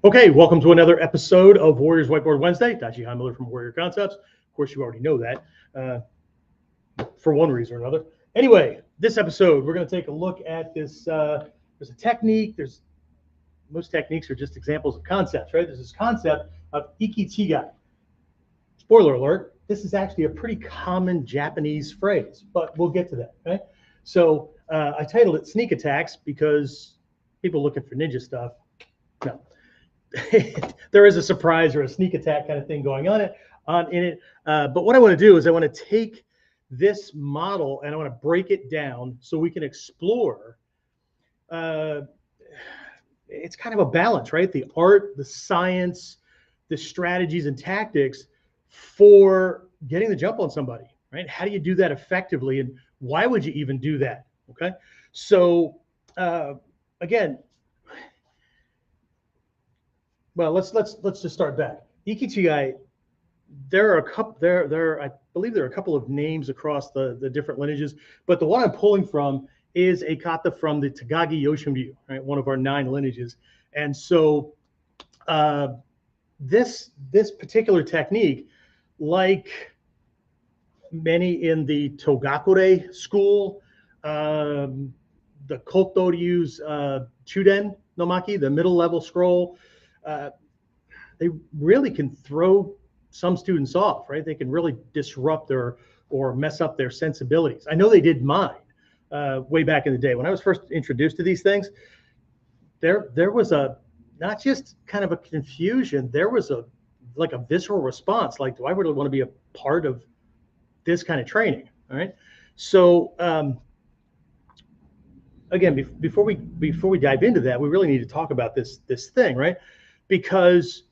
Okay, welcome to another episode of Warriors Whiteboard Wednesday. Tachi Miller from Warrior Concepts. Of course, you already know that for one reason or another. Anyway, this episode, we're going to take a look at this. There's a technique. Most techniques are just examples of concepts, right? There's this concept of ikichigai. Spoiler alert, this is actually a pretty common Japanese phrase, but we'll get to that, okay? So I titled it Sneak Attacks because people looking for ninja stuff, no. There is a surprise or a sneak attack kind of thing going on in it. But what I want to do is I want to take this model and I want to break it down so we can explore. It's kind of a balance, right? The art, the science, the strategies and tactics for getting the jump on somebody, right? How do you do that effectively, and why would you even do that? Okay, so again. Well, let's just start back. Ikichigai, there are a couple I believe there are a couple of names across the different lineages, but the one I'm pulling from is a kata from the Takagi-Yoshin view, right? One of our 9 lineages. And so this particular technique, like many in the Togakure school, the Koto use Chuden no Maki, the middle level scroll, they really can throw some students off, right? They can really disrupt or mess up their sensibilities. I know they did mine way back in the day. When I was first introduced to these things, there was a, not just kind of a confusion, there was a visceral response, like, do I really want to be a part of this kind of training? All right. So again, before we dive into that, we really need to talk about this thing, right? Because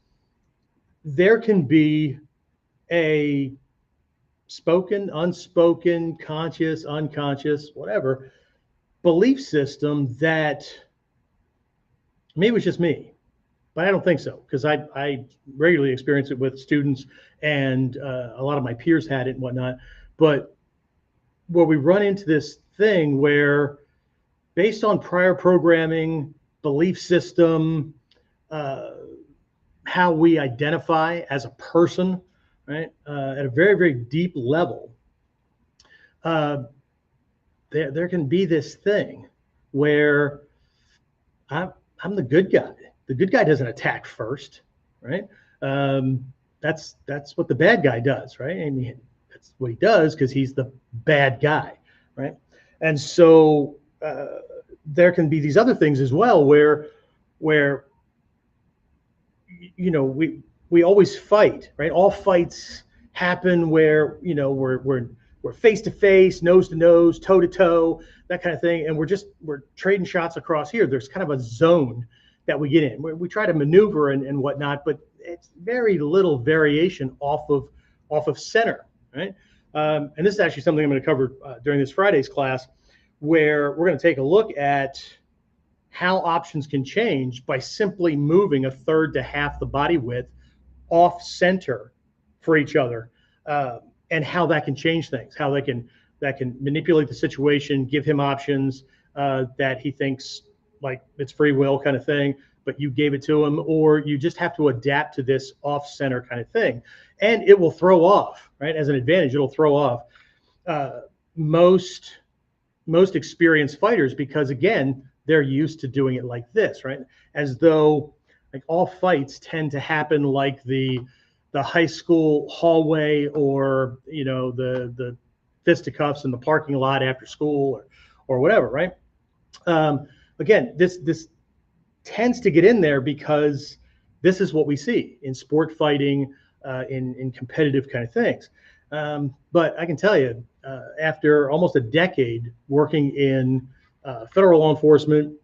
there can be a spoken, unspoken, conscious, unconscious, whatever, belief system that maybe it was just me, but I don't think so, because I regularly experience it with students, and a lot of my peers had it and whatnot. But where we run into this thing where, based on prior programming, belief system, how we identify as a person, right, at a very, very deep level, there can be this thing where I'm the good guy. The good guy doesn't attack first, right? That's what the bad guy does, right? I mean, that's what he does because he's the bad guy, right? And so there can be these other things as well where you know, we always fight, right? All fights happen where, you know, we're face to face, nose to nose, toe to toe, that kind of thing, and we're trading shots across here. There's kind of a zone that we get in. We try to maneuver and whatnot, but it's very little variation off of center, right? And this is actually something I'm going to cover during this Friday's class, where we're going to take a look at how options can change by simply moving a third to half the body width off center for each other, and how that can change things, how that can manipulate the situation, give him options that he thinks like it's free will kind of thing, but you gave it to him, or you just have to adapt to this off center kind of thing, and it will throw off, right? As an advantage, it'll throw off most experienced fighters, because again, they're used to doing it like this, right? As though, like, all fights tend to happen like the high school hallway, or, you know, the fisticuffs in the parking lot after school, or whatever, right? Again, this tends to get in there because this is what we see in sport fighting, in competitive kind of things. But I can tell you, after almost a decade working in federal law enforcement,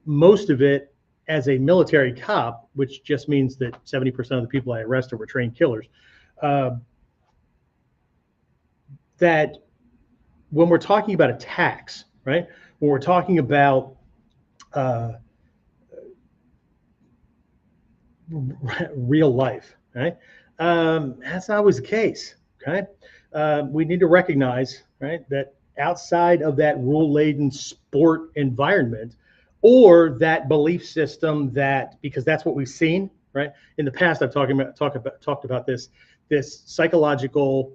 most of it as a military cop, which just means that 70% of the people I arrested were trained killers, that when we're talking about attacks, right, when we're talking about real life, right, that's not always the case, okay? We need to recognize, right, that outside of that rule-laden sport environment, or that belief system that, because that's what we've seen, right? In the past, I've talked about this psychological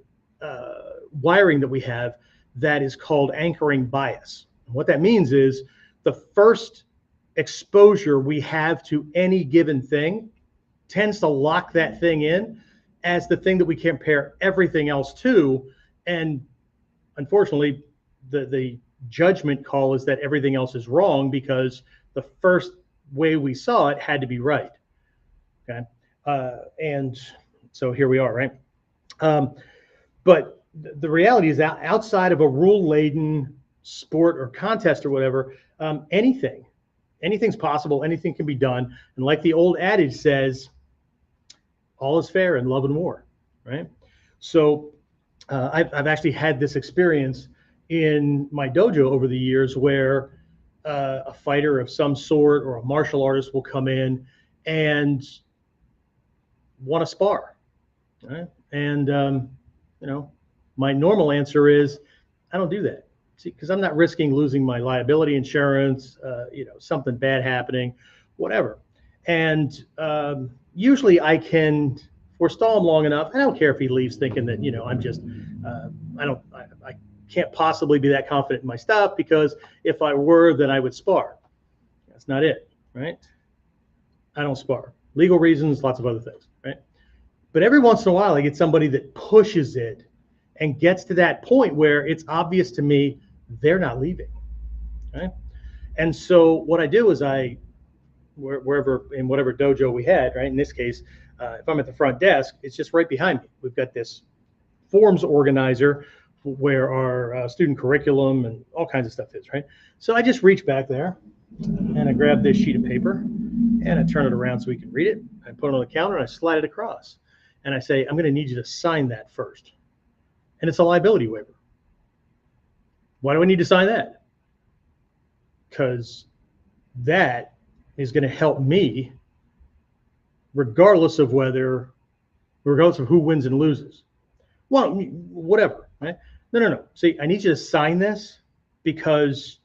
wiring that we have that is called anchoring bias. What that means is the first exposure we have to any given thing tends to lock that thing in as the thing that we compare everything else to. And unfortunately, the judgment call is that everything else is wrong because the first way we saw it had to be right. Okay. And so here we are, right? But the reality is that outside of a rule-laden sport or contest or whatever, anything's possible, anything can be done. And like the old adage says, all is fair in love and war, right? So I've actually had this experience in my dojo over the years where a fighter of some sort or a martial artist will come in and want to spar, right? And my normal answer is, I don't do that. See, because I'm not risking losing my liability insurance, something bad happening, whatever. And usually I can forestall him long enough. I don't care if he leaves thinking that, I'm just, I can't possibly be that confident in my stuff, because if I were, then I would spar. That's not it, right? I don't spar. Legal reasons, lots of other things, right? But every once in a while, I get somebody that pushes it and gets to that point where it's obvious to me they're not leaving, right? And so what I do is wherever, in whatever dojo we had, right? In this case, if I'm at the front desk, it's just right behind me. We've got this forms organizer where our student curriculum and all kinds of stuff is, right? So I just reach back there and I grab this sheet of paper and I turn it around so we can read it. I put it on the counter and I slide it across. And I say, I'm going to need you to sign that first. And it's a liability waiver. Why do I need to sign that? Because that is going to help me regardless of who wins and loses. Well, whatever, right? No. See, I need you to sign this because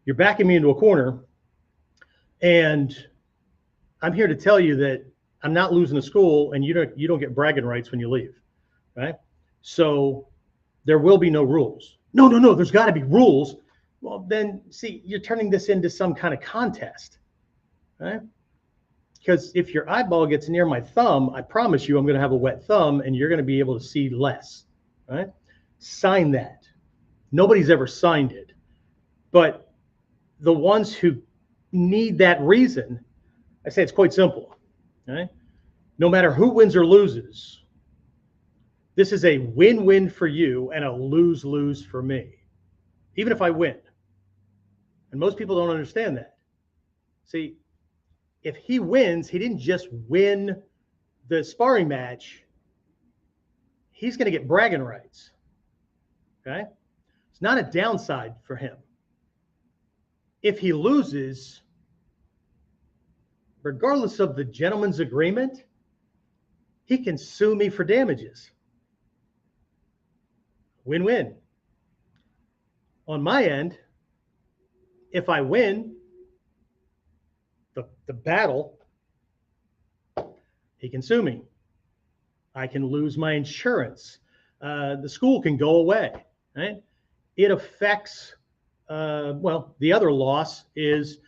you're backing me into a corner, and I'm here to tell you that I'm not losing the school, and you don't get bragging rights when you leave, right? So there will be no rules. No, there's got to be rules. Well, then, see, you're turning this into some kind of contest, right? Because if your eyeball gets near my thumb, I promise you I'm going to have a wet thumb and you're going to be able to see less, right? Sign that. Nobody's ever signed it. But the ones who need that reason, I say it's quite simple, right? No matter who wins or loses, this is a win-win for you and a lose-lose for me, even if I win. And most people don't understand that. See, if he wins, he didn't just win the sparring match. He's going to get bragging rights. Okay? It's not a downside for him. If he loses, regardless of the gentleman's agreement, he can sue me for damages. Win-win. On my end, if I win the battle, he can sue me. I can lose my insurance. The school can go away, right? It affects, the other loss is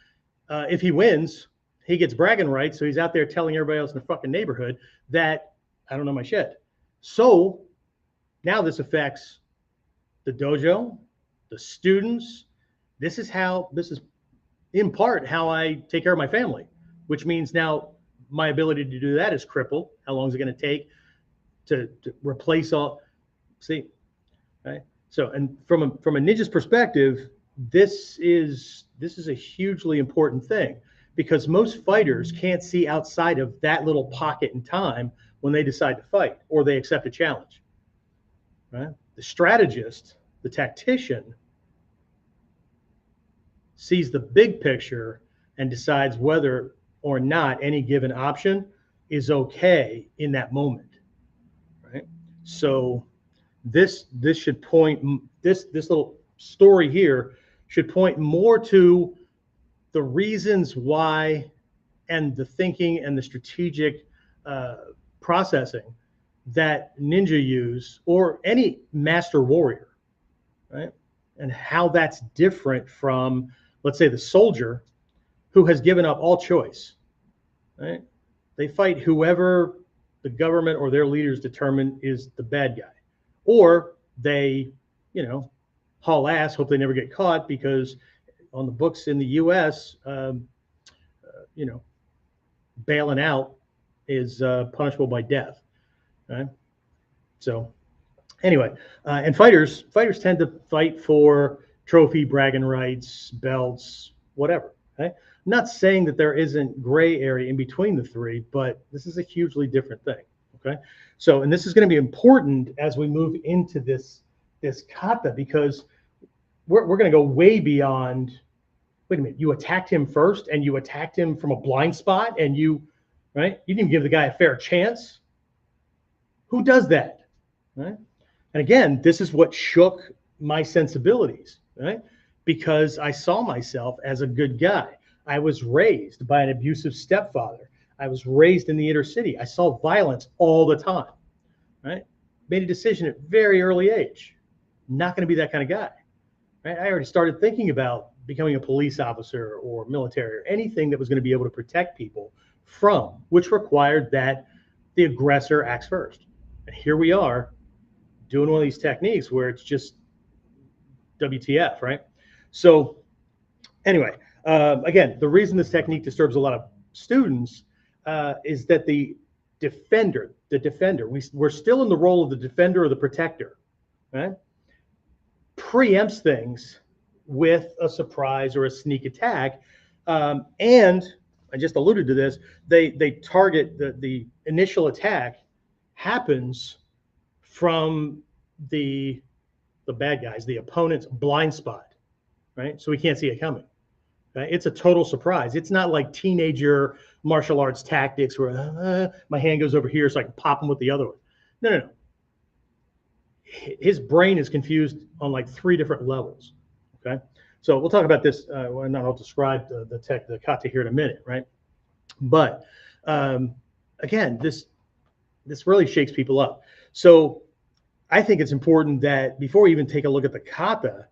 if he wins, he gets bragging rights. So he's out there telling everybody else in the fucking neighborhood that I don't know my shit. So now this affects the dojo, the students. This is in part how I take care of my family, which means now my ability to do that is crippled. How long is it going to take to replace all? See, right? So, and from a ninja's perspective, this is a hugely important thing, because most fighters can't see outside of that little pocket in time when they decide to fight or they accept a challenge. Right? The strategist, the tactician, sees the big picture and decides whether or not any given option is okay in that moment, right? So this should point, this little story here should point more to the reasons why and the thinking and the strategic processing that ninja use, or any master warrior, right? And how that's different from, let's say, the soldier who has given up all choice, right? They fight whoever the government or their leaders determine is the bad guy, or they, you know, haul ass, hope they never get caught, because on the books in the U.S., you know, bailing out is punishable by death, right? So anyway, and fighters tend to fight for trophy, bragging rights, belts, whatever. Okay? I'm not saying that there isn't gray area in between the three, but this is a hugely different thing. Okay, so, and this is going to be important as we move into this kata, because we're going to go way beyond. Wait a minute, you attacked him first, and you attacked him from a blind spot, and right? You didn't give the guy a fair chance. Who does that? Right? And again, this is what shook my sensibilities, right? Because I saw myself as a good guy. I was raised by an abusive stepfather. I was raised in the inner city. I saw violence all the time, right? Made a decision at a very early age. Not going to be that kind of guy, right? I already started thinking about becoming a police officer or military or anything that was going to be able to protect people from, which required that the aggressor acts first. And here we are doing one of these techniques where it's just WTF, right? So anyway, again, the reason this technique disturbs a lot of students is that the defender, we're still in the role of the defender or the protector, right? Preempts things with a surprise or a sneak attack. And I just alluded to this, they target the initial attack happens from the bad guys, the opponent's blind spot, right? So we can't see it coming. Right? It's a total surprise. It's not like teenager martial arts tactics where my hand goes over here so I can pop him with the other one. No. His brain is confused on like 3 different levels. Okay, so we'll talk about this. And I'll describe the kata here in a minute, right? But again, this really shakes people up. So I think it's important that before we even take a look at the kata,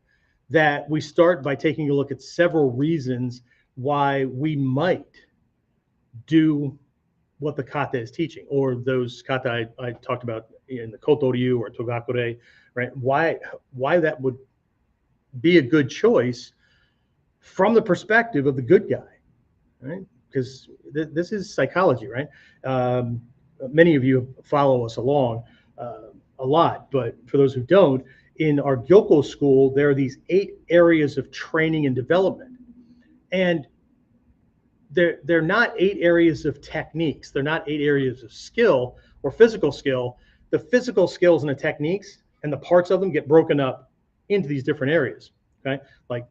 that we start by taking a look at several reasons why we might do what the kata is teaching, or those kata I talked about in the Kotoryu or Togakure, right? Why that would be a good choice from the perspective of the good guy, right? Because this is psychology, right? Many of you follow us along a lot, but for those who don't, in our Gyoko school, there are these 8 areas of training and development. And they're not 8 areas of techniques. They're not 8 areas of skill or physical skill. The physical skills and the techniques and the parts of them get broken up into these different areas, okay? Like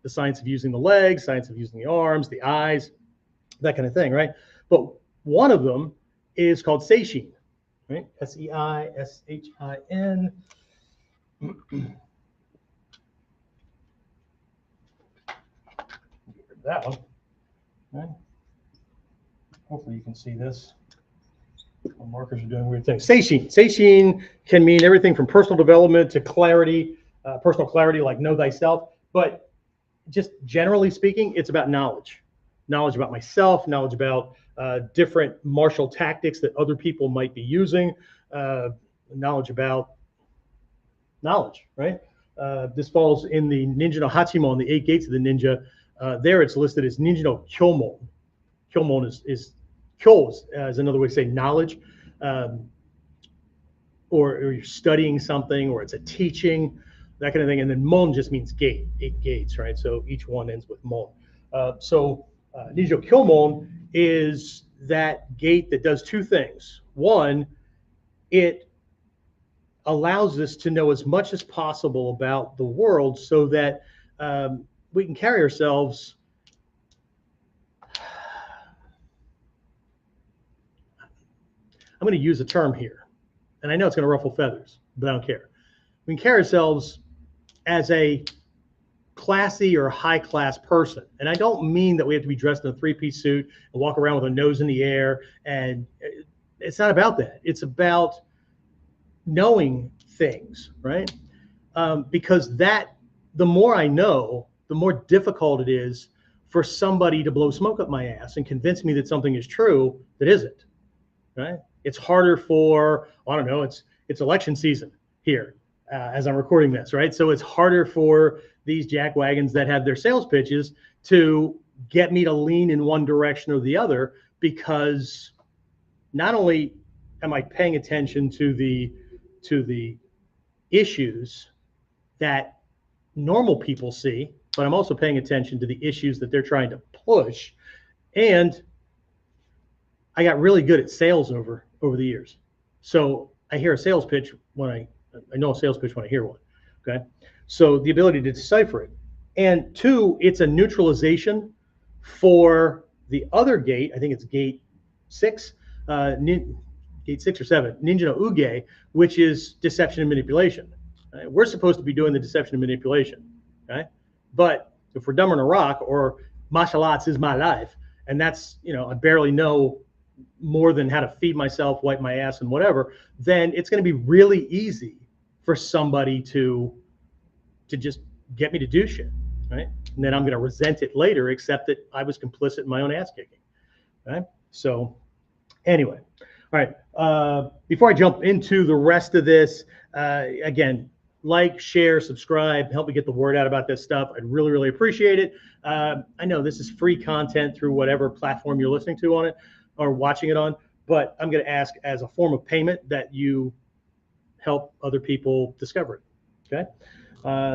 the science of using the legs, science of using the arms, the eyes, that kind of thing, right? But one of them is called Seishin, right? Seishin. That one, right? Hopefully you can see this. The markers are doing weird things. Seishin can mean everything from personal development to clarity, personal clarity, like know thyself. But just generally speaking, it's about knowledge about myself, knowledge about different martial tactics that other people might be using, knowledge about knowledge, right? This falls in the Ninja no Hachimon, the 8 gates of the ninja. There it's listed as Ninja no Kyomon. Kyomon is Kyo is another way to say knowledge, or you're studying something, or it's a teaching, that kind of thing. And then Mon just means gate, 8 gates, right? So each one ends with Mon. Ninja Kyomon is that gate that does 2 things. One, it allows us to know as much as possible about the world so that we can carry ourselves. I'm going to use a term here, and I know it's going to ruffle feathers, but I don't care. We can carry ourselves as a classy or high class person. And I don't mean that we have to be dressed in a three-piece suit and walk around with a nose in the air. And it's not about that. It's about knowing things, right? Because the more I know, the more difficult it is for somebody to blow smoke up my ass and convince me that something is true that isn't, right? It's harder for, I don't know, it's election season here as I'm recording this, right? So it's harder for these jackwagons that have their sales pitches to get me to lean in one direction or the other, because not only am I paying attention to the issues that normal people see, but I'm also paying attention to the issues that they're trying to push. And I got really good at sales over the years. So I hear a sales pitch when I know a sales pitch when I hear one. Okay. So the ability to decipher it. And two, it's a neutralization for the other gate. I think it's gate 6, gate 6 or 7, Ninja no Uge, which is deception and manipulation. Right? We're supposed to be doing the deception and manipulation. Okay. But if we're dumber than a rock, or martial arts is my life, and that's, I barely know more than how to feed myself, wipe my ass, and whatever, then it's going to be really easy for somebody to just get me to do shit, right? And then I'm going to resent it later, except that I was complicit in my own ass kicking, right? So anyway, all right. Before I jump into the rest of this, again, like, share, subscribe, help me get the word out about this stuff. I'd really, really appreciate it. I know this is free content through whatever platform you're listening to on it or watching it on, but I'm going to ask as a form of payment that you help other people discover it. Okay.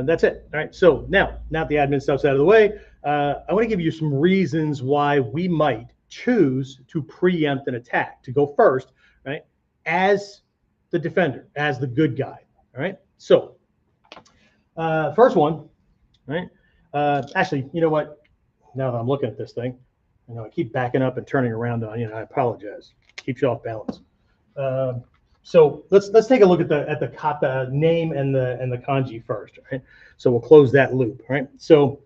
That's it. All right. So now the admin stuff's out of the way, I want to give you some reasons why we might choose to preempt an attack, to go first, right? As the defender, as the good guy. All right. So first one, right? Actually, you know what? Now that I'm looking at this thing, I keep backing up and turning around on you, and I apologize. Keeps you off balance. So let's take a look at the kata name and the kanji first, right? So we'll close that loop, right? So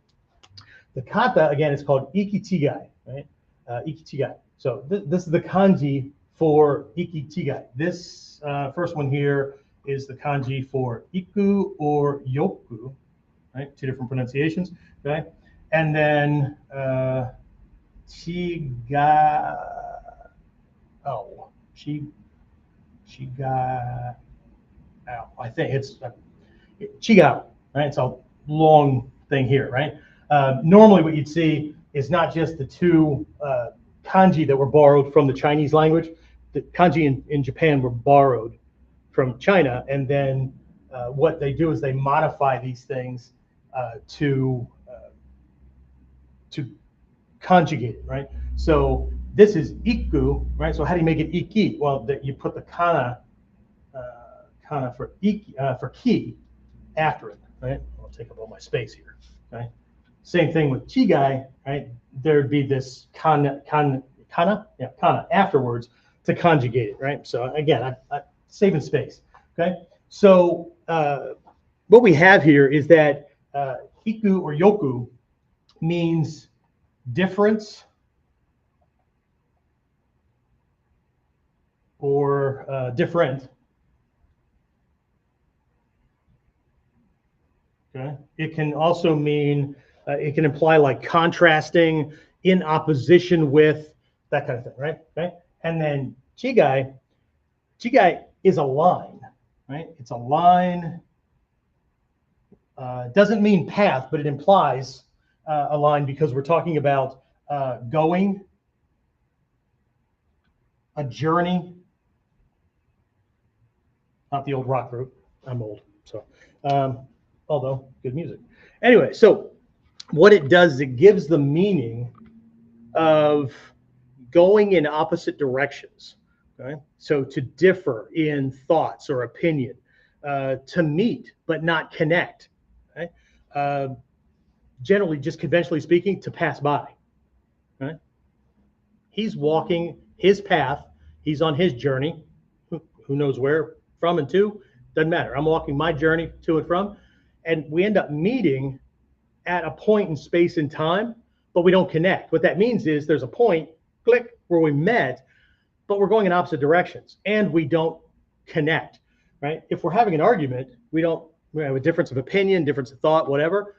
the kata, again, is called ikitigai, right? Ikitigai. So this is the kanji for ikitigai. This first one here is the kanji for iku or yoku, right? Two different pronunciations, okay? And then chiga, I think it's chigao, right? It's a long thing here, right? Normally what you'd see is not just the two kanji that were borrowed from the Chinese language. The kanji in Japan were borrowed from China, and then what they do is they modify these things to conjugate it, right? So this is iku, right? So how do you make it iki? Well, you put the kana for iki, for ki after it, right? I'll take up all my space here, okay? Same thing with chigai, right? There'd be this kana afterwards to conjugate it, right? So again, I'm saving space, okay? So what we have here is that iku or yoku means difference or different. Okay. It can also mean, it can imply like contrasting, in opposition with, that kind of thing, right? Okay. And then chigai is a line, right? It's a line. Doesn't mean path, but it implies a line, because we're talking about going, a journey. Not the old rock group. I'm old, so although good music. Anyway, so what it does is it gives the meaning of going in opposite directions. Okay, so to differ in thoughts or opinion, to meet but not connect. Okay? Generally, just conventionally speaking, to pass by. Right? He's walking his path. He's on his journey. Who knows where from and to? Doesn't matter. I'm walking my journey to and from, and we end up meeting at a point in space and time, but we don't connect. What that means is there's a point, click, where we met, but we're going in opposite directions and we don't connect, right? If we're having an argument, we have a difference of opinion, difference of thought, whatever.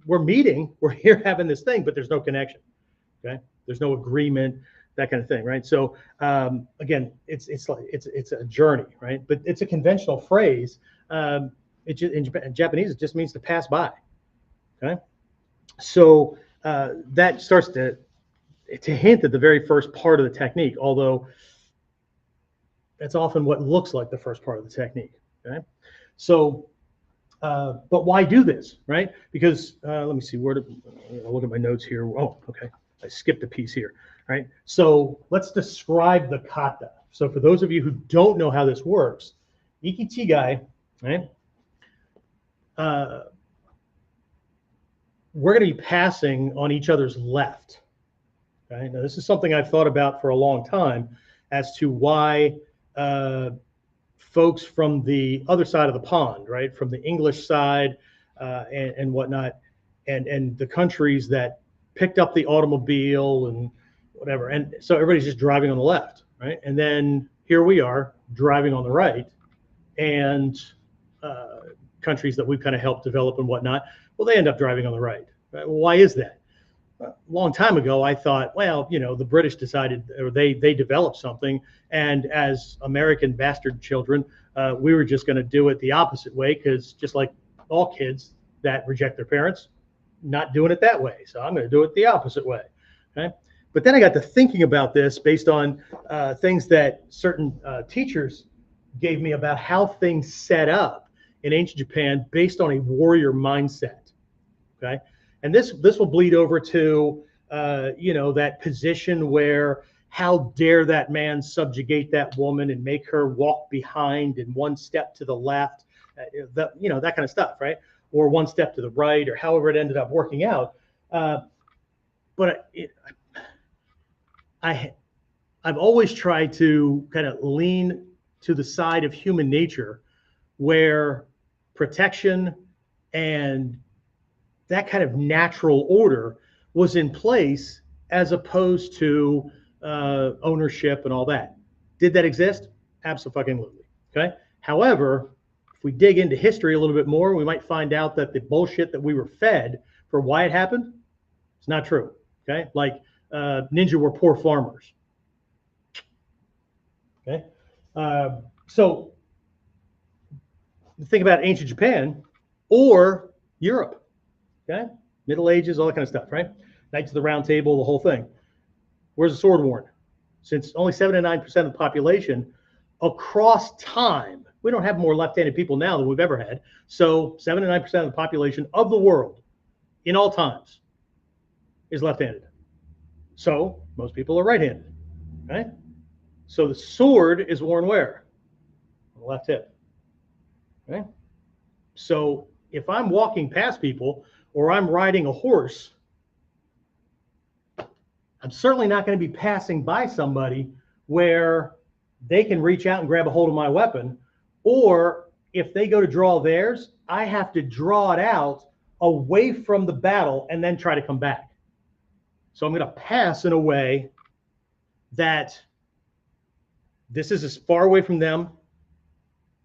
We're meeting, we're here having this thing, but there's no connection, okay? There's no agreement, that kind of thing, right? So again, it's a journey, right? But it's a conventional phrase. In Japanese, it just means to pass by, okay? So that starts to hint at the very first part of the technique, although that's often what looks like the first part of the technique, okay? So, but why do this, right? Because let me see, I'll look at my notes here. Oh, okay, I skipped a piece here, right? So let's describe the kata. So for those of you who don't know how this works, ikichigai, right? We're going to be passing on each other's left. Okay? Now, this is something I've thought about for a long time as to why folks from the other side of the pond, right, from the English side and whatnot, and the countries that picked up the automobile and whatever, and so everybody's just driving on the left, right? And then here we are driving on the right, and countries that we've kind of helped develop and whatnot, well, they end up driving on the right. Right? Well, why is that? A long time ago, I thought, well, you know, the British decided, or they developed something, and as American bastard children, we were just going to do it the opposite way, because just like all kids that reject their parents, not doing it that way. So I'm going to do it the opposite way. Okay? But then I got to thinking about this based on things that certain teachers gave me about how things set up in ancient Japan based on a warrior mindset. Okay, and this will bleed over to you know, that position where how dare that man subjugate that woman and make her walk behind and one step to the left, you know, that kind of stuff, right? Or one step to the right, or however it ended up working out. But I've always tried to kind of lean to the side of human nature where protection and that kind of natural order was in place, as opposed to ownership and all that. Did that exist? Absolutely. Okay. However, if we dig into history a little bit more, we might find out that the bullshit that we were fed for why it happened, it's not true. Okay. Like ninja were poor farmers. Okay. So think about ancient Japan or Europe. Okay, Middle Ages, all that kind of stuff, right? Knights of the Round Table, the whole thing. Where's the sword worn? Since only 7 to 9% of the population across time, we don't have more left-handed people now than we've ever had. So 7 to 9% of the population of the world in all times is left-handed. So most people are right-handed, right? So the sword is worn where? On the left hip, okay? So if I'm walking past people, or I'm riding a horse, I'm certainly not going to be passing by somebody where they can reach out and grab a hold of my weapon. Or if they go to draw theirs, I have to draw it out away from the battle and then try to come back. So I'm going to pass in a way that this is as far away from them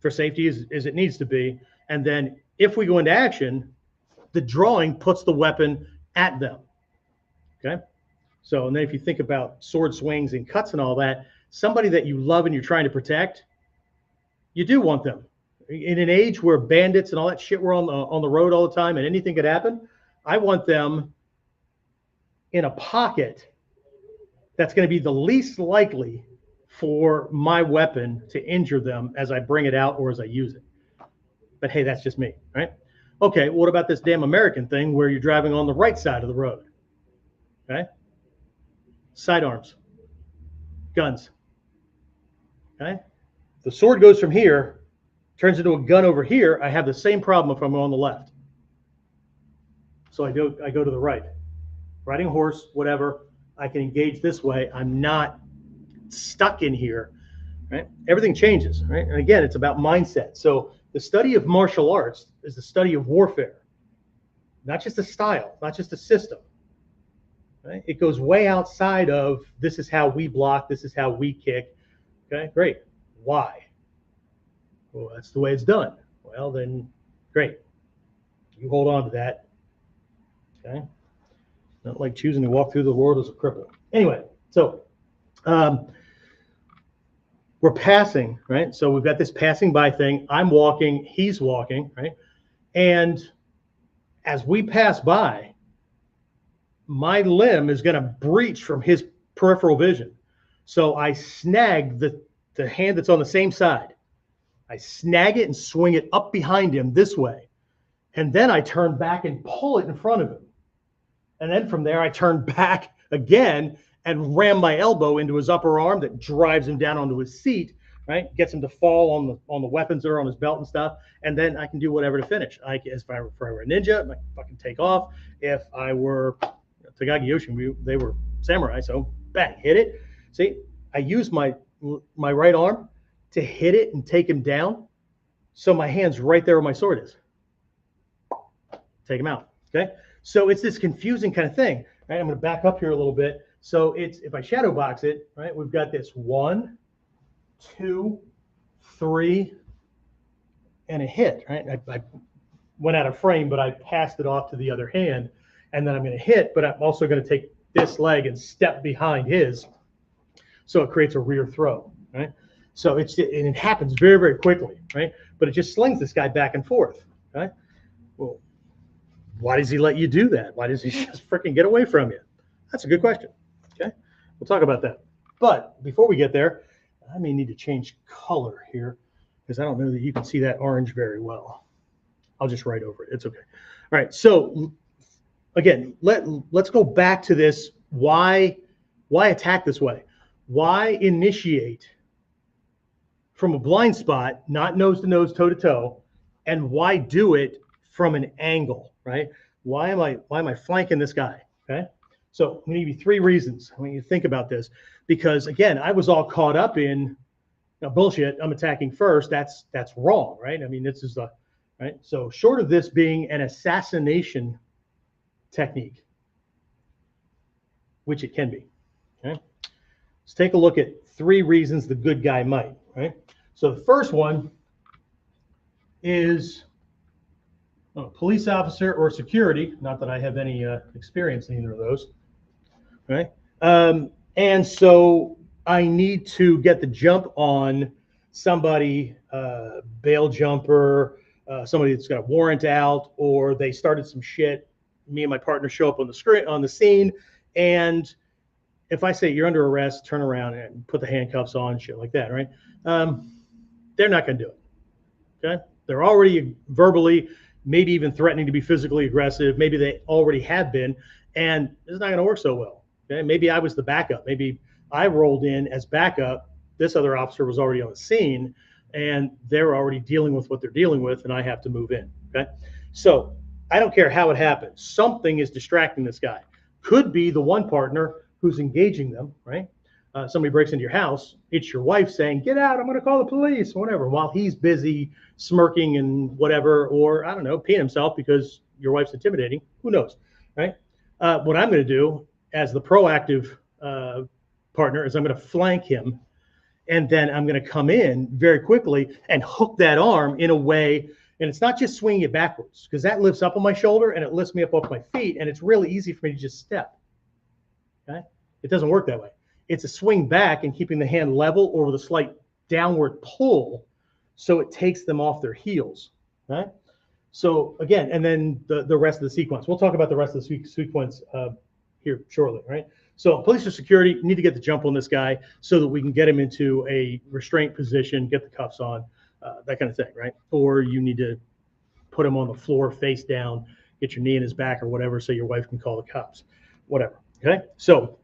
for safety as it needs to be. And then if we go into action, the drawing puts the weapon at them. Okay. So, and then if you think about sword swings and cuts and all that, somebody that you love and you're trying to protect, you do want them. In an age where bandits and all that shit were on the road all the time and anything could happen, I want them in a pocket that's going to be the least likely for my weapon to injure them as I bring it out or as I use it. But hey, that's just me, right? Okay, what about this damn American thing where you're driving on the right side of the road? Okay, sidearms, guns. Okay, the sword goes from here, turns into a gun over here. I have the same problem if I'm on the left. So I go to the right. Riding a horse, whatever, I can engage this way. I'm not stuck in here, right? Everything changes, right? And again, it's about mindset. So the study of martial arts is the study of warfare. not just a style, not just a system. Right? It goes way outside of this is how we block, this is how we kick. Okay, great. Why? Well, that's the way it's done. Well, then, great. You hold on to that. Okay. Not like choosing to walk through the world as a cripple. Anyway, so we're passing, right? So we've got this passing by thing. I'm walking, he's walking, right? And as we pass by, my limb is going to breach from his peripheral vision. So I snag the hand that's on the same side. I snag it and swing it up behind him this way. And then I turn back and pull it in front of him. And then from there, I turn back again and ram my elbow into his upper arm that drives him down onto his seat, right? Gets him to fall on the weapons that are on his belt and stuff. And then I can do whatever to finish. If I were a ninja, I can fucking take off. If I were Takagi-Yoshin, they were samurai, so bang, hit it. See, I use my right arm to hit it and take him down. So my hand's right there where my sword is. Take him out, okay? So it's this confusing kind of thing, right? I'm going to back up here a little bit. So it's, if I shadow box it, right, we've got this 1, 2, 3, and a hit, right? I went out of frame, but I passed it off to the other hand, and then I'm going to hit, but I'm also going to take this leg and step behind his, so it creates a rear throw, right? So it happens very, very quickly, right? But it just slings this guy back and forth, right? Well, why does he let you do that? Why does he just freaking get away from you? That's a good question. Okay, we'll talk about that. But before we get there, I may need to change color here because I don't know that you can see that orange very well. I'll just write over it. It's okay. All right. So again, let's go back to this. Why attack this way? Why initiate from a blind spot, not nose to nose, toe to toe, and why do it from an angle, right? Why am I flanking this guy? Okay, so I'm going to give you 3 reasons when you think about this, because again, I was all caught up in bullshit. I'm attacking first. That's wrong, right? I mean, this is right. So short of this being an assassination technique, which it can be. Okay, let's take a look at 3 reasons the good guy might. Right. So the first one is a police officer or security. Not that I have any experience in either of those. Right. And so I need to get the jump on somebody, bail jumper, somebody that's got a warrant out, or they started some shit. Me and my partner show up on the scene, and if I say you're under arrest, turn around and put the handcuffs on, shit like that, right? They're not going to do it. Okay, they're already verbally, maybe even threatening to be physically aggressive. Maybe they already have been, and it's not going to work so well. Okay, maybe I was the backup. Maybe I rolled in as backup. This other officer was already on the scene, and they're already dealing with what they're dealing with, and I have to move in. Okay, so I don't care how it happens. Something is distracting this guy. Could be the one partner who's engaging them, right? Somebody breaks into your house. It's your wife saying, "Get out! I'm going to call the police," whatever. While he's busy smirking and whatever, or I don't know, peeing himself because your wife's intimidating. Who knows, right? What I'm going to do as the proactive partner is I'm going to flank him, and then I'm going to come in very quickly and hook that arm in a way. And it's not just swinging it backwards, because that lifts up on my shoulder and it lifts me up off my feet, and it's really easy for me to just step. Okay, it doesn't work that way. It's a swing back and keeping the hand level or with a slight downward pull, so it takes them off their heels. Right. So again, and then the rest of the sequence. We'll talk about the rest of the sequence here shortly. Right. So police or security need to get the jump on this guy so that we can get him into a restraint position, get the cuffs on, that kind of thing. Right. Or you need to put him on the floor face down, get your knee in his back or whatever, so your wife can call the cops. Whatever. Okay. So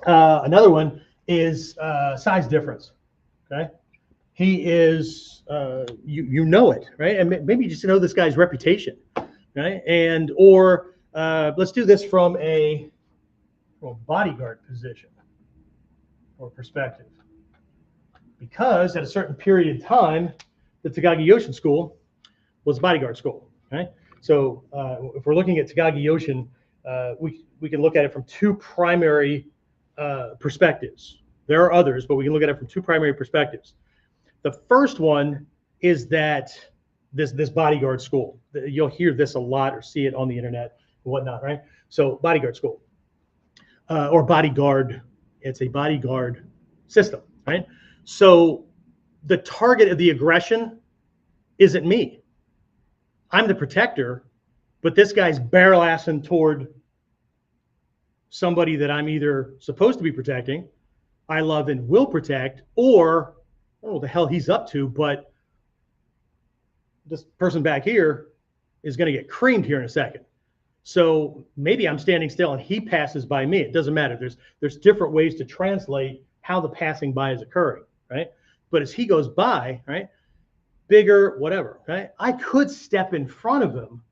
another one is size difference. Okay, he is you know it, right? And maybe you just know this guy's reputation, right? And or let's do this from a bodyguard position or perspective, because at a certain period of time, the Takagi-Yoshin school was bodyguard school. Okay, So if we're looking at Takagi-Yoshin, we can look at it from two primary perspectives. There are others, but we can look at it from two primary perspectives. The first one is that this bodyguard school. You'll hear this a lot or see it on the internet and whatnot, right? So bodyguard school or bodyguard. It's a bodyguard system, right? So the target of the aggression isn't me. I'm the protector, but this guy's barrel assing toward somebody that I'm either supposed to be protecting, I love and will protect, or I don't know what the hell he's up to, but this person back here is going to get creamed here in a second. So maybe I'm standing still and he passes by me. It doesn't matter. There's different ways to translate how the passing by is occurring, right? But as he goes by, right, bigger, whatever, right? I could step in front of him,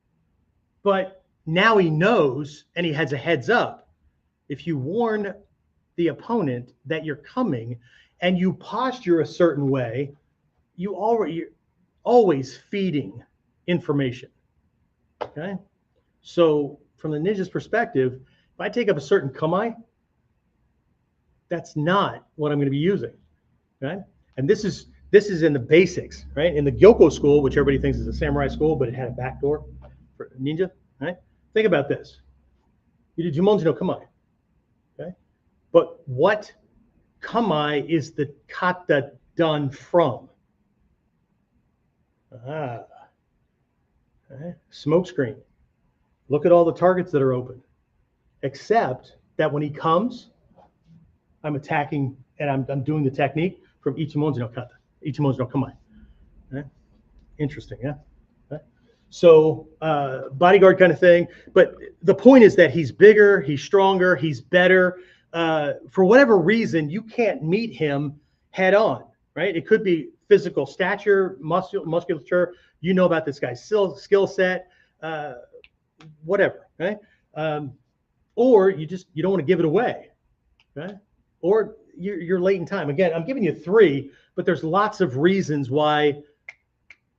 but now he knows and he has a heads up. If you warn the opponent that you're coming and you posture a certain way, you're always feeding information, okay? So from the ninja's perspective, if I take up a certain kamae, that's not what I'm going to be using, okay? And this is in the basics, right? In the Gyoko school, which everybody thinks is a samurai school, but it had a back door for ninja, right? Think about this. You did Jumonji no kamae, okay? But what kamae is the kata done from? Okay. Smoke screen. Look at all the targets that are open, except that when he comes, I'm attacking and I'm doing the technique from Ichimonji no kata, Ichimonji no kamae. Okay. Interesting, yeah? Okay. So bodyguard kind of thing, but the point is that he's bigger, he's stronger, he's better. For whatever reason, you can't meet him head on, right? It could be physical stature, musculature. You know about this guy's skill set, whatever, right? Or you don't want to give it away, right? Or you're late in time. Again, I'm giving you three, but there's lots of reasons why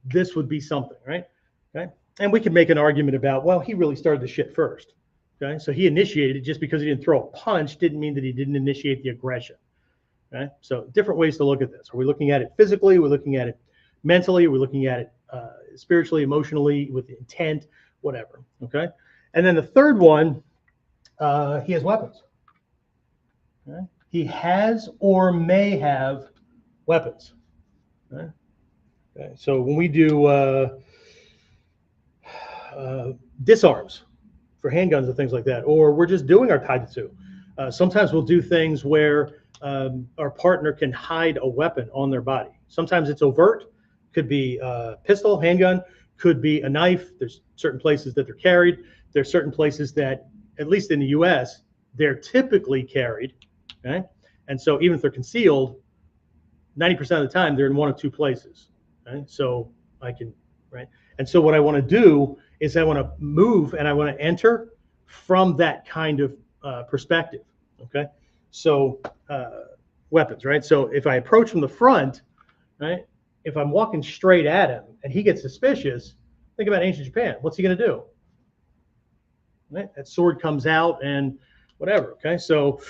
this would be something, right? Okay. And we could make an argument about, well, he really started the shit first. Okay. So he initiated it. Just because he didn't throw a punch didn't mean that he didn't initiate the aggression. Okay. So different ways to look at this. Are we looking at it physically? We're looking at it mentally. We're looking at it spiritually, emotionally, with intent, whatever. Okay. And then the third one, he has weapons. Okay. He has or may have weapons. Okay. Okay. So when we do disarms for handguns and things like that, or we're just doing our taijutsu, sometimes we'll do things where our partner can hide a weapon on their body. Sometimes it's overt, could be a pistol, handgun, could be a knife. There's certain places that they're carried. There's certain places that, at least in the US, they're typically carried. Okay? And so even if they're concealed, 90% of the time they're in one of two places. Okay? So I can, right? And so what I want to do is I want to move and I want to enter from that kind of perspective. Okay? So weapons, right? So if I approach from the front, right? If I'm walking straight at him and he gets suspicious, think about ancient Japan. What's he going to do? Right? That sword comes out and whatever. Okay, so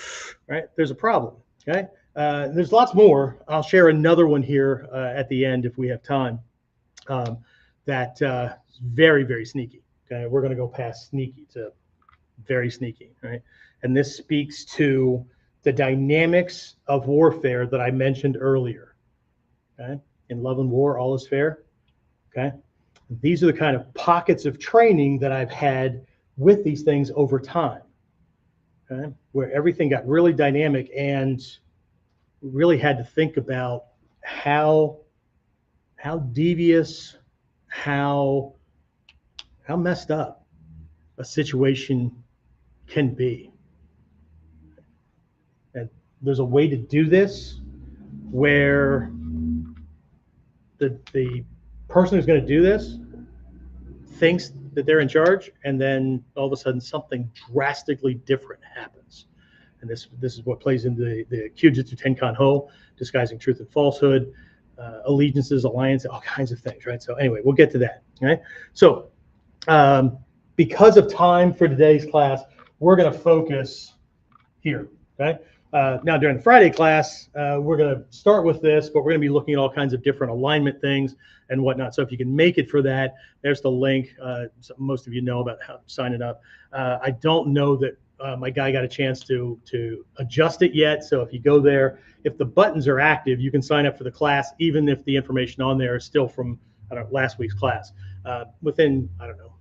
right, there's a problem. Okay, there's lots more. I'll share another one here at the end if we have time. That is very, very sneaky. Okay, we're going to go past sneaky to very sneaky. Right, and this speaks to the dynamics of warfare that I mentioned earlier. Okay, in Love and War, all is fair. Okay, these are the kind of pockets of training that I've had with these things over time. Okay, where everything got really dynamic and really had to think about how devious, how messed up a situation can be. And there's a way to do this where the person who's going to do this thinks that they're in charge, and then all of a sudden something drastically different happens. And this is what plays into the Kyujutsu Tenkan Ho, disguising truth and falsehood, allegiances, alliance, all kinds of things, right? So anyway, we'll get to that. Okay, so Because of time for today's class, we're going to focus here. Okay. Now during the Friday class, we're going to start with this, but we're going to be looking at all kinds of different alignment things and whatnot. So if you can make it for that, there's the link. So most of you know about how signing up. I don't know that my guy got a chance to adjust it yet. So if you go there, if the buttons are active, you can sign up for the class, even if the information on there is still from last week's class. Within, I don't know,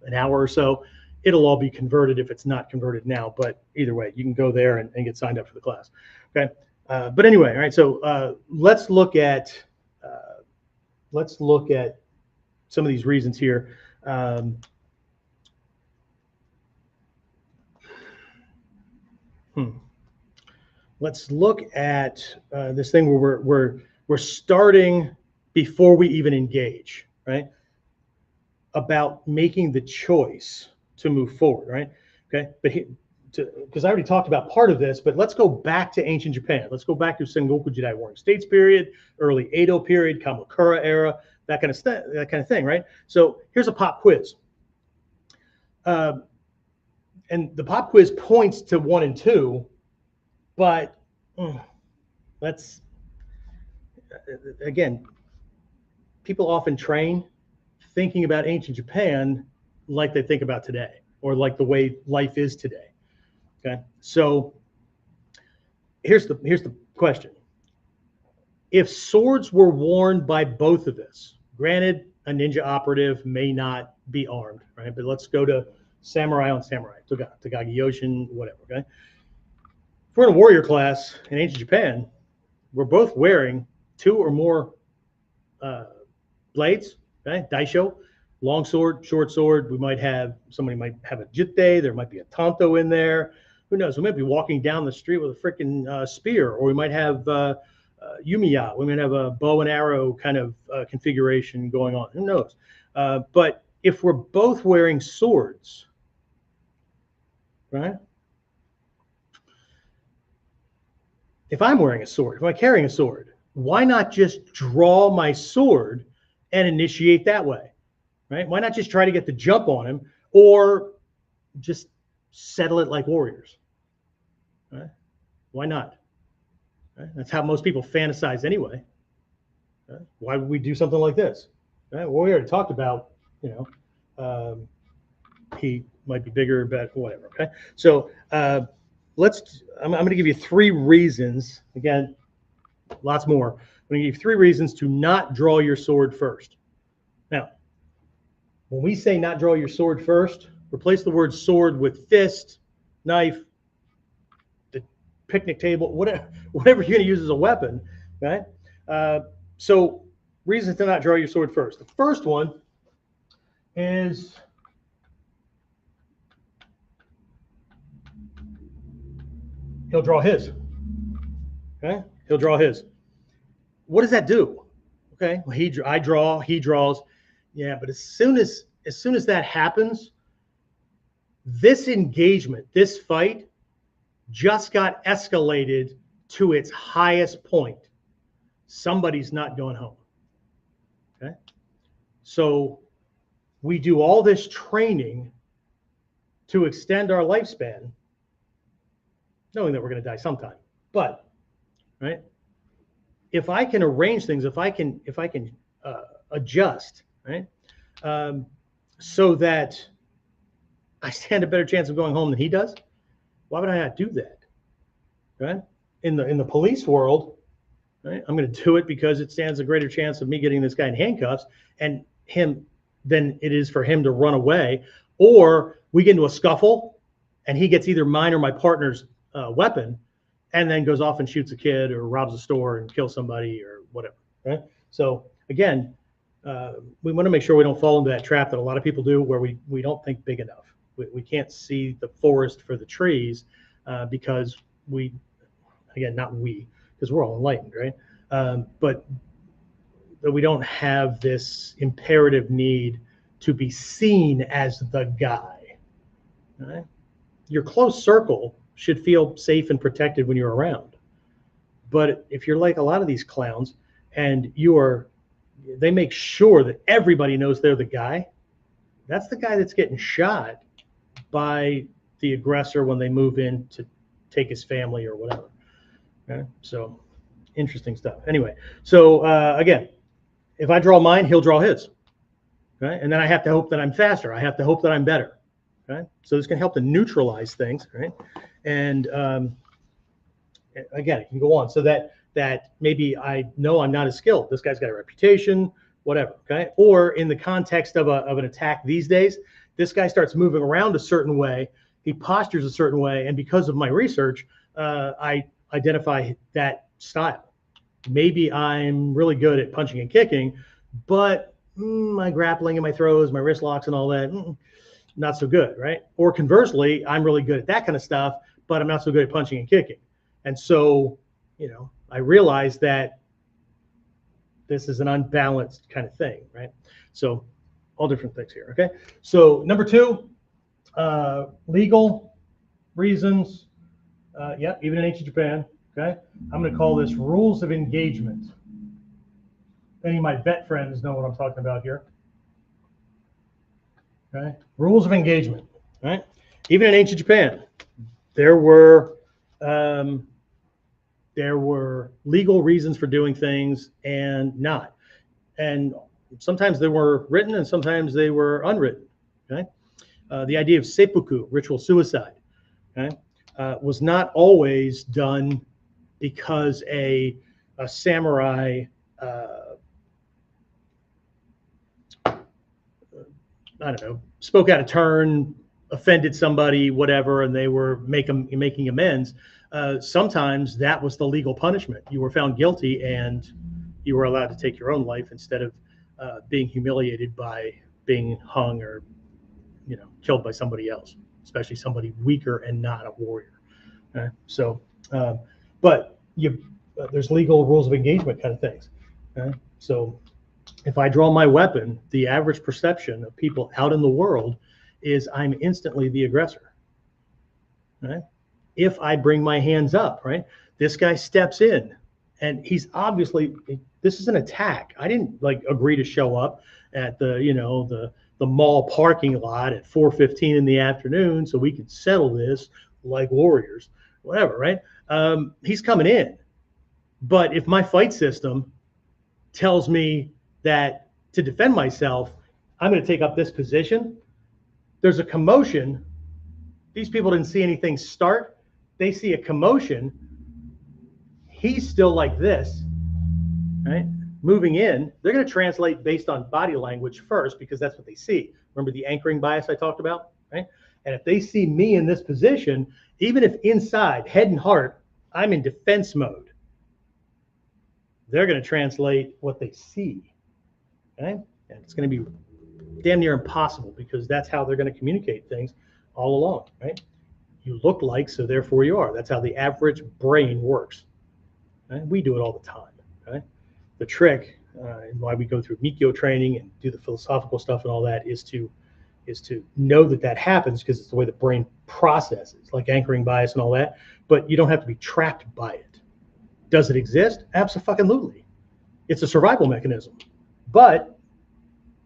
an hour or so, it'll all be converted if it's not converted now. But either way, you can go there and get signed up for the class. Okay. But anyway, all right. So let's look at some of these reasons here. Let's look at this thing where we're starting before we even engage, right? About making the choice to move forward, right? Okay, but because I already talked about part of this, but let's go back to ancient Japan. Let's go back to Sengoku Jidai Warring States period, early Edo period, Kamakura era, that kind of thing, right? So here's a pop quiz, and the pop quiz points to 1 and 2, but that's again, people often train thinking about ancient Japan like they think about today, or like the way life is today. Okay, so here's the question: if swords were worn by both of us, granted, a ninja operative may not be armed, right? But let's go to samurai on samurai, Takagi-Yoshin, whatever. Okay, if we're in a warrior class in ancient Japan, we're both wearing 2 or more blades, okay? Daisho, long sword, short sword. Somebody might have a jitte. There might be a tanto in there. Who knows? We might be walking down the street with a freaking spear, or we might have yumiya. We might have a bow and arrow kind of configuration going on. Who knows? But if we're both wearing swords, right? If I'm wearing a sword, if I'm carrying a sword, why not just draw my sword and initiate that way, right? Why not just try to get the jump on him, or just settle it like warriors, right? Why not? Right? That's how most people fantasize anyway. Right? Why would we do something like this? Right? Well, we already talked about, he might be bigger, but whatever. Okay, so I'm going to give you 3 reasons. Again, lots more. I'm going to give you 3 reasons to not draw your sword first. Now, when we say not draw your sword first, replace the word sword with fist, knife, the picnic table, whatever you're going to use as a weapon, right? So reasons to not draw your sword first. The first one is he'll draw his. Okay, he'll draw his. What does that do? Okay, well, I draw, he draws. Yeah, but as soon as that happens, this engagement, this fight, just got escalated to its highest point. Somebody's not going home. Okay, so we do all this training to extend our lifespan, knowing that we're going to die sometime. But right, if I can arrange things, if I can adjust, right, so that I stand a better chance of going home than he does, why would I not do that? Right? In the police world, right, I'm going to do it because it stands a greater chance of me getting this guy in handcuffs and him than it is for him to run away, or we get into a scuffle and he gets either mine or my partner's weapon, and then goes off and shoots a kid or robs a store and kills somebody or whatever. Right? So again, we want to make sure we don't fall into that trap that a lot of people do, where we don't think big enough. We can't see the forest for the trees because not we, because we're all enlightened, right? But we don't have this imperative need to be seen as the guy. Right? Your close circle should feel safe and protected when you're around. But if you're like a lot of these clowns and they make sure that everybody knows they're the guy, That's the guy that's getting shot by the aggressor when they move in to take his family or whatever. Okay? So interesting stuff. Anyway, so again, if I draw mine, he'll draw his. Okay? And then I have to hope that I'm faster. I have to hope that I'm better. Okay? So this can help to neutralize things, right? And again, it can go on. So that maybe I know I'm not as skilled. This guy's got a reputation, whatever. Okay. Or in the context of an attack these days, this guy starts moving around a certain way. He postures a certain way, and because of my research, I identify that style. Maybe I'm really good at punching and kicking, but my grappling and my throws, my wrist locks and all that, not so good, right? Or conversely, I'm really good at that kind of stuff, but I'm not so good at punching and kicking. And so, I realized that this is an unbalanced kind of thing, right? So all different things here, okay? So number 2, legal reasons. Yeah, even in ancient Japan, okay? I'm going to call this rules of engagement. Any of my vet friends know what I'm talking about here. Okay, rules of engagement, right? Even in ancient Japan, there were legal reasons for doing things and not. And sometimes they were written and sometimes they were unwritten. Okay, the idea of seppuku, ritual suicide, okay, was not always done because a samurai I don't know, spoke out of turn, offended somebody, whatever, and they were making amends. Sometimes that was the legal punishment. You were found guilty and you were allowed to take your own life instead of being humiliated by being hung or, killed by somebody else, especially somebody weaker and not a warrior. Okay? So, but there's legal rules of engagement kind of things. Okay? So if I draw my weapon, the average perception of people out in the world is I'm instantly the aggressor. Right? If I bring my hands up, right? This guy steps in and he's obviously, this is an attack. I didn't agree to show up at the mall parking lot at 4:15 in the afternoon so we could settle this like warriors, whatever, right? He's coming in. But if my fight system tells me that to defend myself, I'm going to take up this position, there's a commotion. These people didn't see anything start. They see a commotion. He's still like this, right? Moving in. They're going to translate based on body language first because that's what they see. Remember the anchoring bias I talked about, right? And if they see me in this position, even if inside, head and heart, I'm in defense mode, they're going to translate what they see, okay? And it's going to be damn near impossible because that's how they're going to communicate things all along, right? You look like, so therefore you are. That's how the average brain works. Right? We do it all the time. Okay? The trick, and why we go through Mikyo training and do the philosophical stuff and all that, is to know that happens because it's the way the brain processes, like anchoring bias and all that. But you don't have to be trapped by it. Does it exist? Abso-fucking-lutely. It's a survival mechanism. But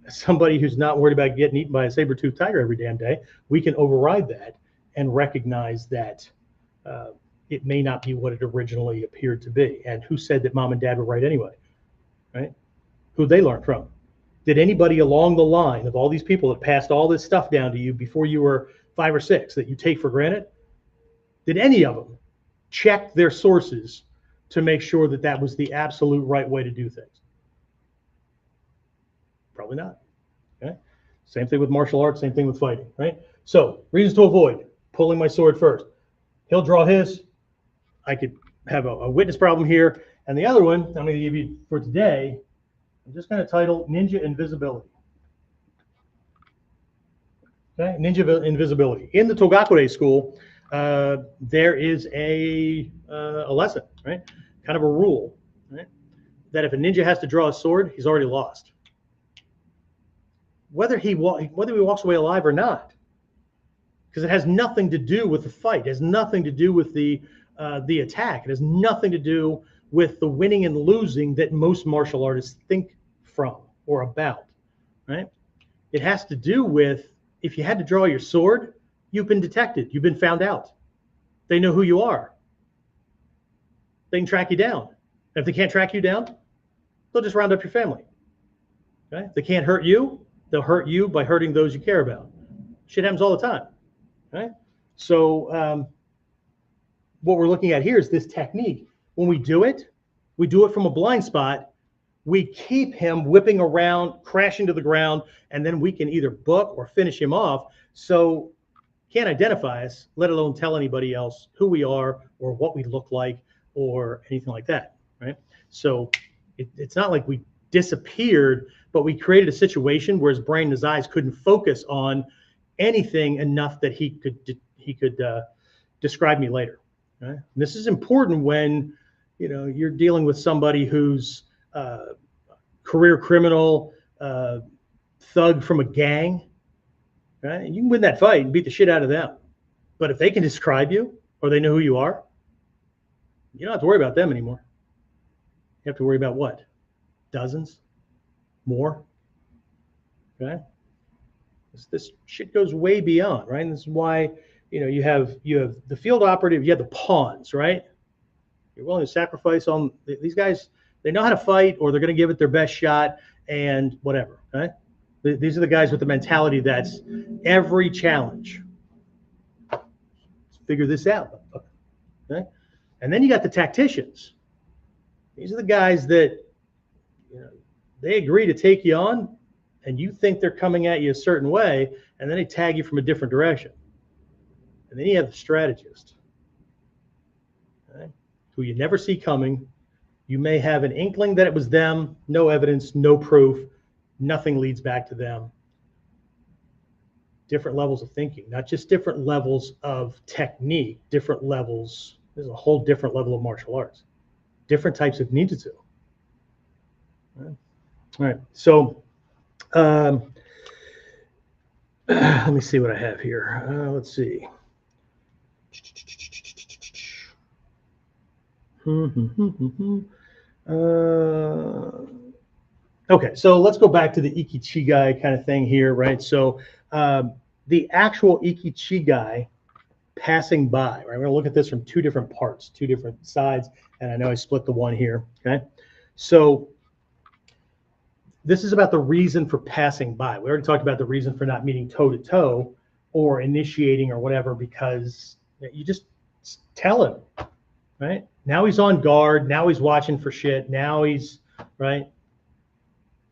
somebody who's not worried about getting eaten by a saber-toothed tiger every damn day, we can override that and recognize that it may not be what it originally appeared to be. And who said that mom and dad were right anyway, right? Who'd they learn from? Did anybody along the line of all these people that passed all this stuff down to you before you were 5 or 6 that you take for granted, did any of them check their sources to make sure that that was the absolute right way to do things? Probably not. Okay. Same thing with martial arts, same thing with fighting, right? So reasons to avoid: pulling my sword first. He'll draw his. I could have a witness problem here. And the other one I'm going to give you for today, I'm just going to title Ninja Invisibility. Okay, Ninja Invisibility. In the Togakure school, there is a lesson, right? Kind of a rule, right? That if a ninja has to draw a sword, he's already lost. Whether he walks away alive or not, because it has nothing to do with the fight. It has nothing to do with the attack. It has nothing to do with the winning and losing that most martial artists think from or about, right? It has to do with, if you had to draw your sword, you've been detected. You've been found out. They know who you are. They can track you down. If they can't track you down, they'll just round up your family. Okay? If they can't hurt you, they'll hurt you by hurting those you care about. Shit happens all the time. Right? So what we're looking at here is this technique. When we do it from a blind spot. We keep him whipping around, crashing to the ground, and then we can either book or finish him off. So can't identify us, let alone tell anybody else who we are or what we look like or anything like that, right? So it's not like we disappeared, but we created a situation where his brain and his eyes couldn't focus on anything enough that he could describe me later. Right? And this is important when you're dealing with somebody who's career criminal, thug from a gang. Right? You can win that fight and beat the shit out of them. But if they can describe you or they know who you are, you don't have to worry about them anymore. You have to worry about what? Dozens? More? Okay? This shit goes way beyond, right? And this is why you have the field operative, you have the pawns, right? You're willing to sacrifice on these guys. They know how to fight, or they're going to give it their best shot, and whatever. Right? These are the guys with the mentality that's every challenge. Let's figure this out. Okay? And then you got the tacticians. These are the guys that they agree to take you on, and you think they're coming at you a certain way, and then they tag you from a different direction. And then you have the strategist, right? Who you never see coming. You may have an inkling that it was them, no evidence, no proof, nothing leads back to them. Different levels of thinking, not just different levels of technique, different levels. There's a whole different level of martial arts, different types of ninjutsu. All right, so let me see what I have here. Let's see. Okay, so let's go back to the ikichigai kind of thing here, right? So the actual ikichigai passing by, right? We're gonna look at this from two different parts, two different sides, and I know I split the one here, okay? So this is about the reason for passing by. We already talked about the reason for not meeting toe-to-toe or initiating or whatever, because you just tell him, right? Now he's on guard. Now he's watching for shit. Now he's, right?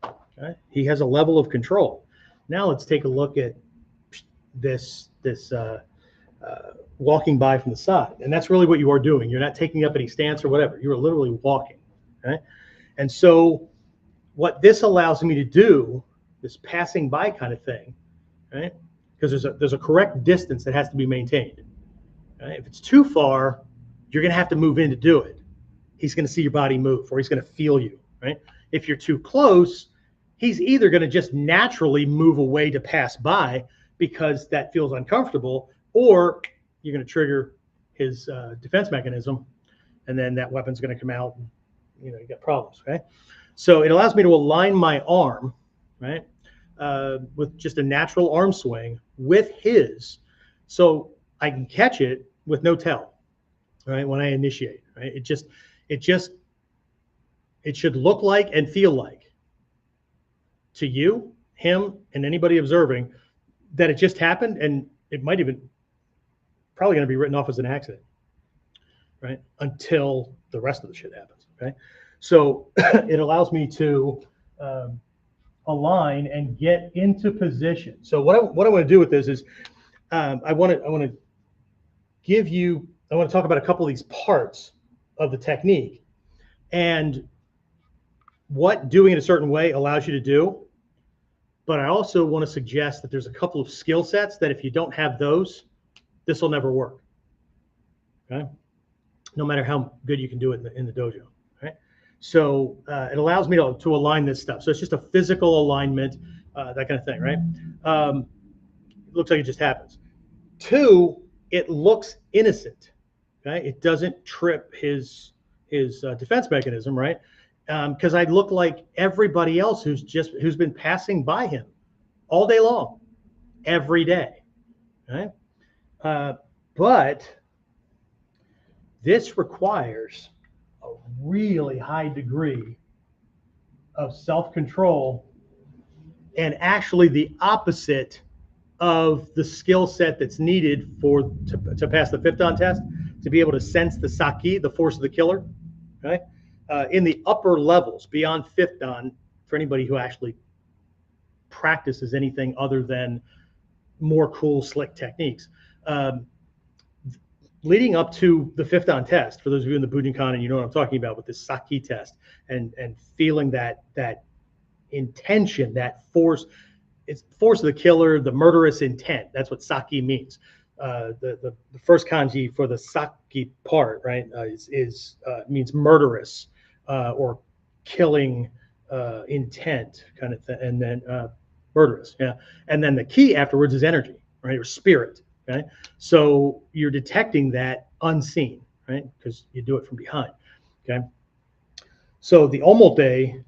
Okay. He has a level of control. Now let's take a look at this walking by from the side. And that's really what you are doing. You're not taking up any stance or whatever. You're literally walking, okay? And so what this allows me to do, this passing by kind of thing, right? Because there's a correct distance that has to be maintained. Right? If it's too far, you're going to have to move in to do it. He's going to see your body move, or he's going to feel you, right? If you're too close, he's either going to just naturally move away to pass by because that feels uncomfortable, or you're going to trigger his defense mechanism, and then that weapon's going to come out, and you got problems, okay? So it allows me to align my arm, right, with just a natural arm swing with his, so I can catch it with no tell, right, when I initiate, right? It should look like and feel like to you, him, and anybody observing that it just happened, and it might even probably going to be written off as an accident, right, until the rest of the shit happens, okay? So it allows me to align and get into position. So what I want to do with this is I want to talk about a couple of these parts of the technique and what doing it a certain way allows you to do. But I also want to suggest that there's a couple of skill sets that if you don't have those, this will never work. Okay? No matter how good you can do it in the dojo. Right? So it allows me to align this stuff. So it's just a physical alignment, that kind of thing, right? It looks like it just happens. 2, it looks innocent. Okay? It doesn't trip his defense mechanism, right? Because I look like everybody else who's been passing by him all day long, every day. Right? But this requires a really high degree of self-control, and actually the opposite of the skill set that's needed to pass the fifth dan test, to be able to sense the saki, the force of the killer. Okay? In the upper levels, beyond fifth dan, for anybody who actually practices anything other than more cool, slick techniques, leading up to the fifth dan test, for those of you in the Bujinkan and you know what I'm talking about with this saki test, and feeling that intention, that force, it's force of the killer, the murderous intent. That's what saki means. The first kanji for the saki part, right, means murderous or killing intent kind of thing, and then murderous, yeah. And then the key afterwards is energy, right, or spirit. Okay, so you're detecting that unseen, right, because you do it from behind. Okay, so the omote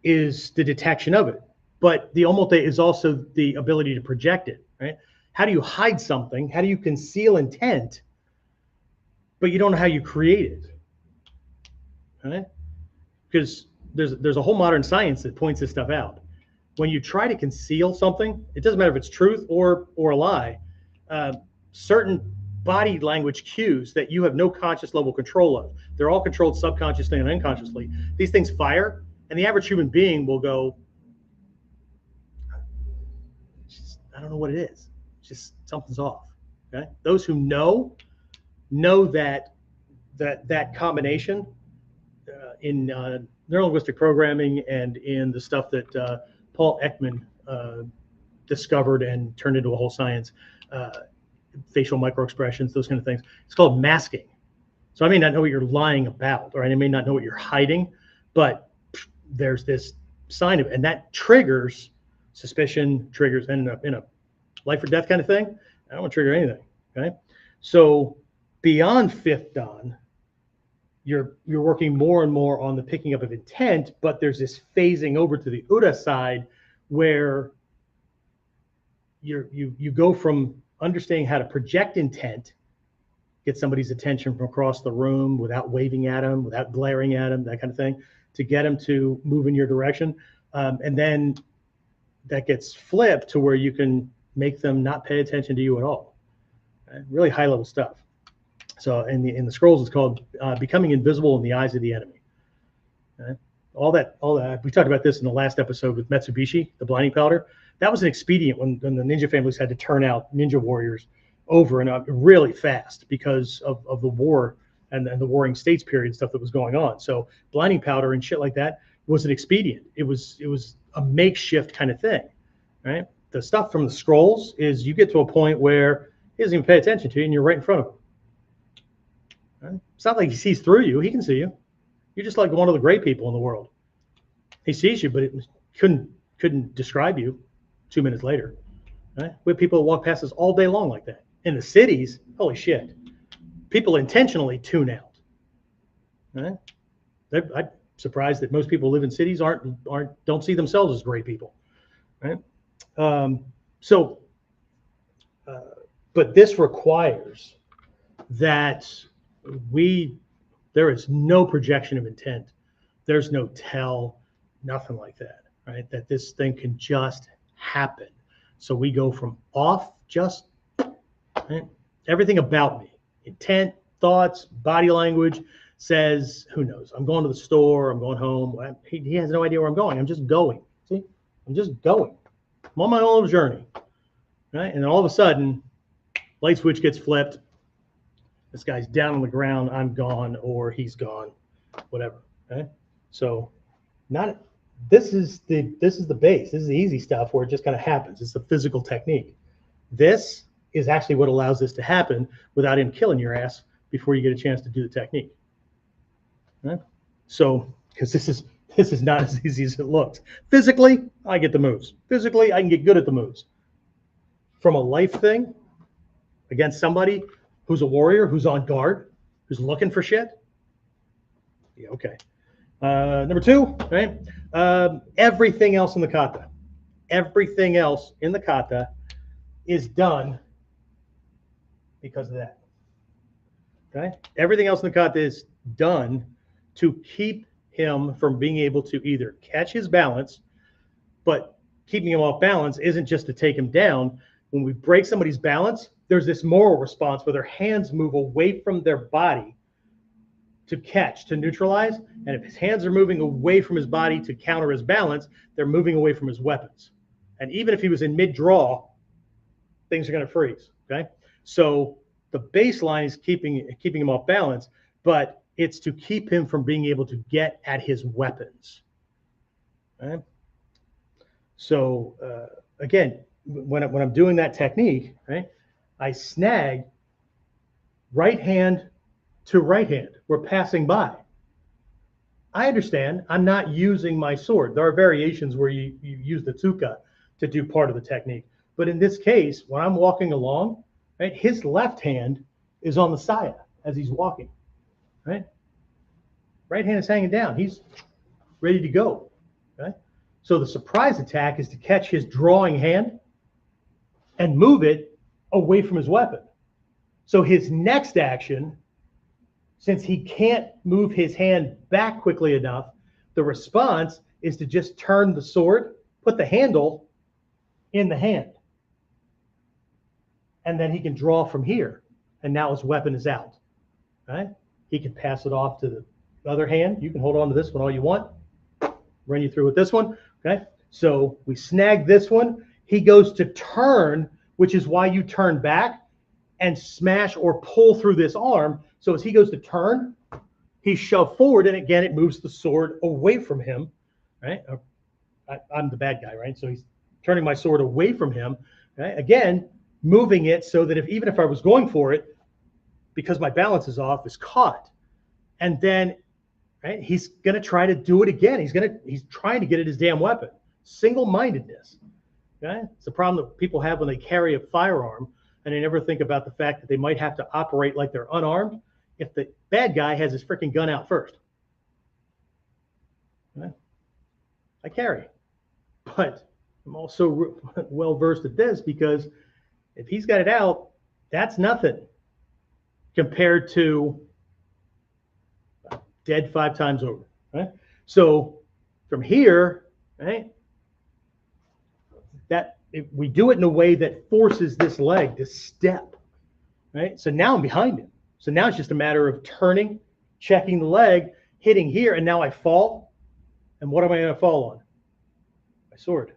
is the detection of it, but the omote is also the ability to project it, right? How do you hide something? How do you conceal intent, but you don't know how you create it, right? Because there's a whole modern science that points this stuff out. When you try to conceal something, it doesn't matter if it's truth or a lie. Certain body language cues that you have no conscious level control of. They're all controlled subconsciously and unconsciously. These things fire, and the average human being will go, I don't know what it is. Just something's off. Okay. Those who know that combination in neurolinguistic programming and in the stuff that Paul Ekman discovered and turned into a whole science, facial microexpressions, those kind of things. It's called masking. So I may not know what you're lying about, or I may not know what you're hiding, but there's this sign of it, and that triggers suspicion, triggers in a life or death kind of thing. I don't want to trigger anything. Okay, so beyond fifth dan, you're working more and more on the picking up of intent, but there's this phasing over to the Ura side where you go from understanding how to project intent, get somebody's attention from across the room without waving at them, without glaring at them, that kind of thing, to get them to move in your direction. And then that gets flipped to where you can make them not pay attention to you at all. Really high level stuff. So in the scrolls, it's called becoming invisible in the eyes of the enemy. All that. We talked about this in the last episode with Mitsubishi, the blinding powder. That was an expedient when the ninja families had to turn out ninja warriors over and really fast because of the war and the warring states period stuff that was going on. So blinding powder and shit like that was an expedient. It was a makeshift kind of thing, right? The stuff from the scrolls is you get to a point where he doesn't even pay attention to you and you're right in front of him. Right? It's not like he sees through you. He can see you. You're just like one of the great people in the world. He sees you, but it couldn't describe you 2 minutes later. Right? We have people that walk past us all day long like that. In the cities, holy shit, people intentionally tune out. Right? I'm surprised that most people who live in cities don't see themselves as great people. Right? But this requires that there is no projection of intent. There's no tell, nothing like that, right? That this thing can just happen. So we go from off, just right? Everything about me, intent, thoughts, body language says, who knows? I'm going to the store, I'm going home. He has no idea where I'm going. I'm just going. See, I'm just going. I'm on my own little journey, right? And then all of a sudden, light switch gets flipped. This guy's down on the ground, I'm gone, or he's gone, whatever. Okay? So this is the base. This is the easy stuff where it just kind of happens. It's the physical technique. This is actually what allows this to happen without him killing your ass before you get a chance to do the technique. Okay? So, because this is not as easy as it looks. Physically, I get the moves. Physically, I can get good at the moves. From a life thing, against somebody who's a warrior, who's on guard, who's looking for shit. Yeah, okay. Number two, right? Everything else in the kata. Everything else in the kata is done because of that. Okay? Everything else in the kata is done to keep him from being able to either catch his balance, but keeping him off balance isn't just to take him down. When we break somebody's balance, there's this moral response where their hands move away from their body to catch, to neutralize. And if his hands are moving away from his body to counter his balance, they're moving away from his weapons. And even if he was in mid-draw, things are going to freeze. Okay, so the baseline is keeping him off balance, but it's to keep him from being able to get at his weapons. Okay? So again, when I'm doing that technique, right, I snag right hand to right hand. We're passing by. I understand I'm not using my sword. There are variations where you use the tsuka to do part of the technique. But in this case, when I'm walking along, right, his left hand is on the saya as he's walking. Right? Right hand is hanging down. He's ready to go. Okay? So the surprise attack is to catch his drawing hand and move it away from his weapon. So his next action, since he can't move his hand back quickly enough, the response is to just turn the sword, put the handle in the hand. And then he can draw from here. And now his weapon is out. Right? He can pass it off to the other hand. You can hold on to this one all you want. Run you through with this one. Okay? So we snag this one. He goes to turn, which is why you turn back and smash or pull through this arm. So as he goes to turn, he's shoved forward, and again, it moves the sword away from him, right? I'm the bad guy, right? So he's turning my sword away from him, right? Again, moving it so that even if I was going for it, because my balance is off, is caught. And then, right, he's going to try to do it again. He's trying to get at his damn weapon. Single-mindedness, okay? It's a problem that people have when they carry a firearm, and they never think about the fact that they might have to operate like they're unarmed if the bad guy has his freaking gun out first. Okay? I carry, but I'm also well versed at this because if he's got it out, that's nothing compared to dead 5 times over. Right? So from here, right, we do it in a way that forces this leg to step, right? So now I'm behind him. So now it's just a matter of turning, checking the leg, hitting here, and now I fall. And what am I going to fall on? My sword.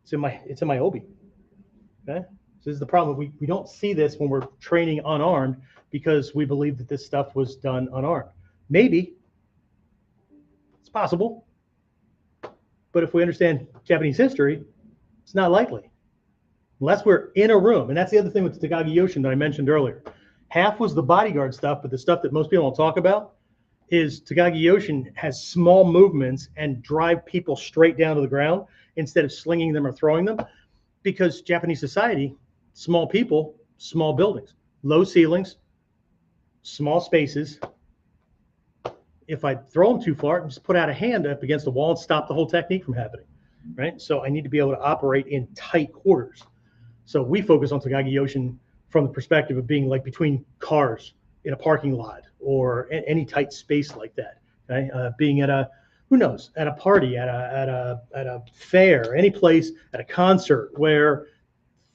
It's in my obi. Okay? So this is the problem. We don't see this when we're training unarmed because we believe that this stuff was done unarmed. Maybe. It's possible. But if we understand Japanese history, it's not likely. Unless we're in a room. And that's the other thing with Takagi-Yoshin that I mentioned earlier. Half was the bodyguard stuff, but the stuff that most people don't talk about is Takagi-Yoshin has small movements and drive people straight down to the ground instead of slinging them or throwing them. Because Japanese society, small people, small buildings, low ceilings, small spaces. If I throw them too far, I just put out a hand up against the wall and stop the whole technique from happening. Right? So I need to be able to operate in tight quarters. So we focus on Takagi-Yoshin from the perspective of being like between cars in a parking lot or any tight space like that. Okay? Being at a, who knows, at a party, at a fair, any place, at a concert where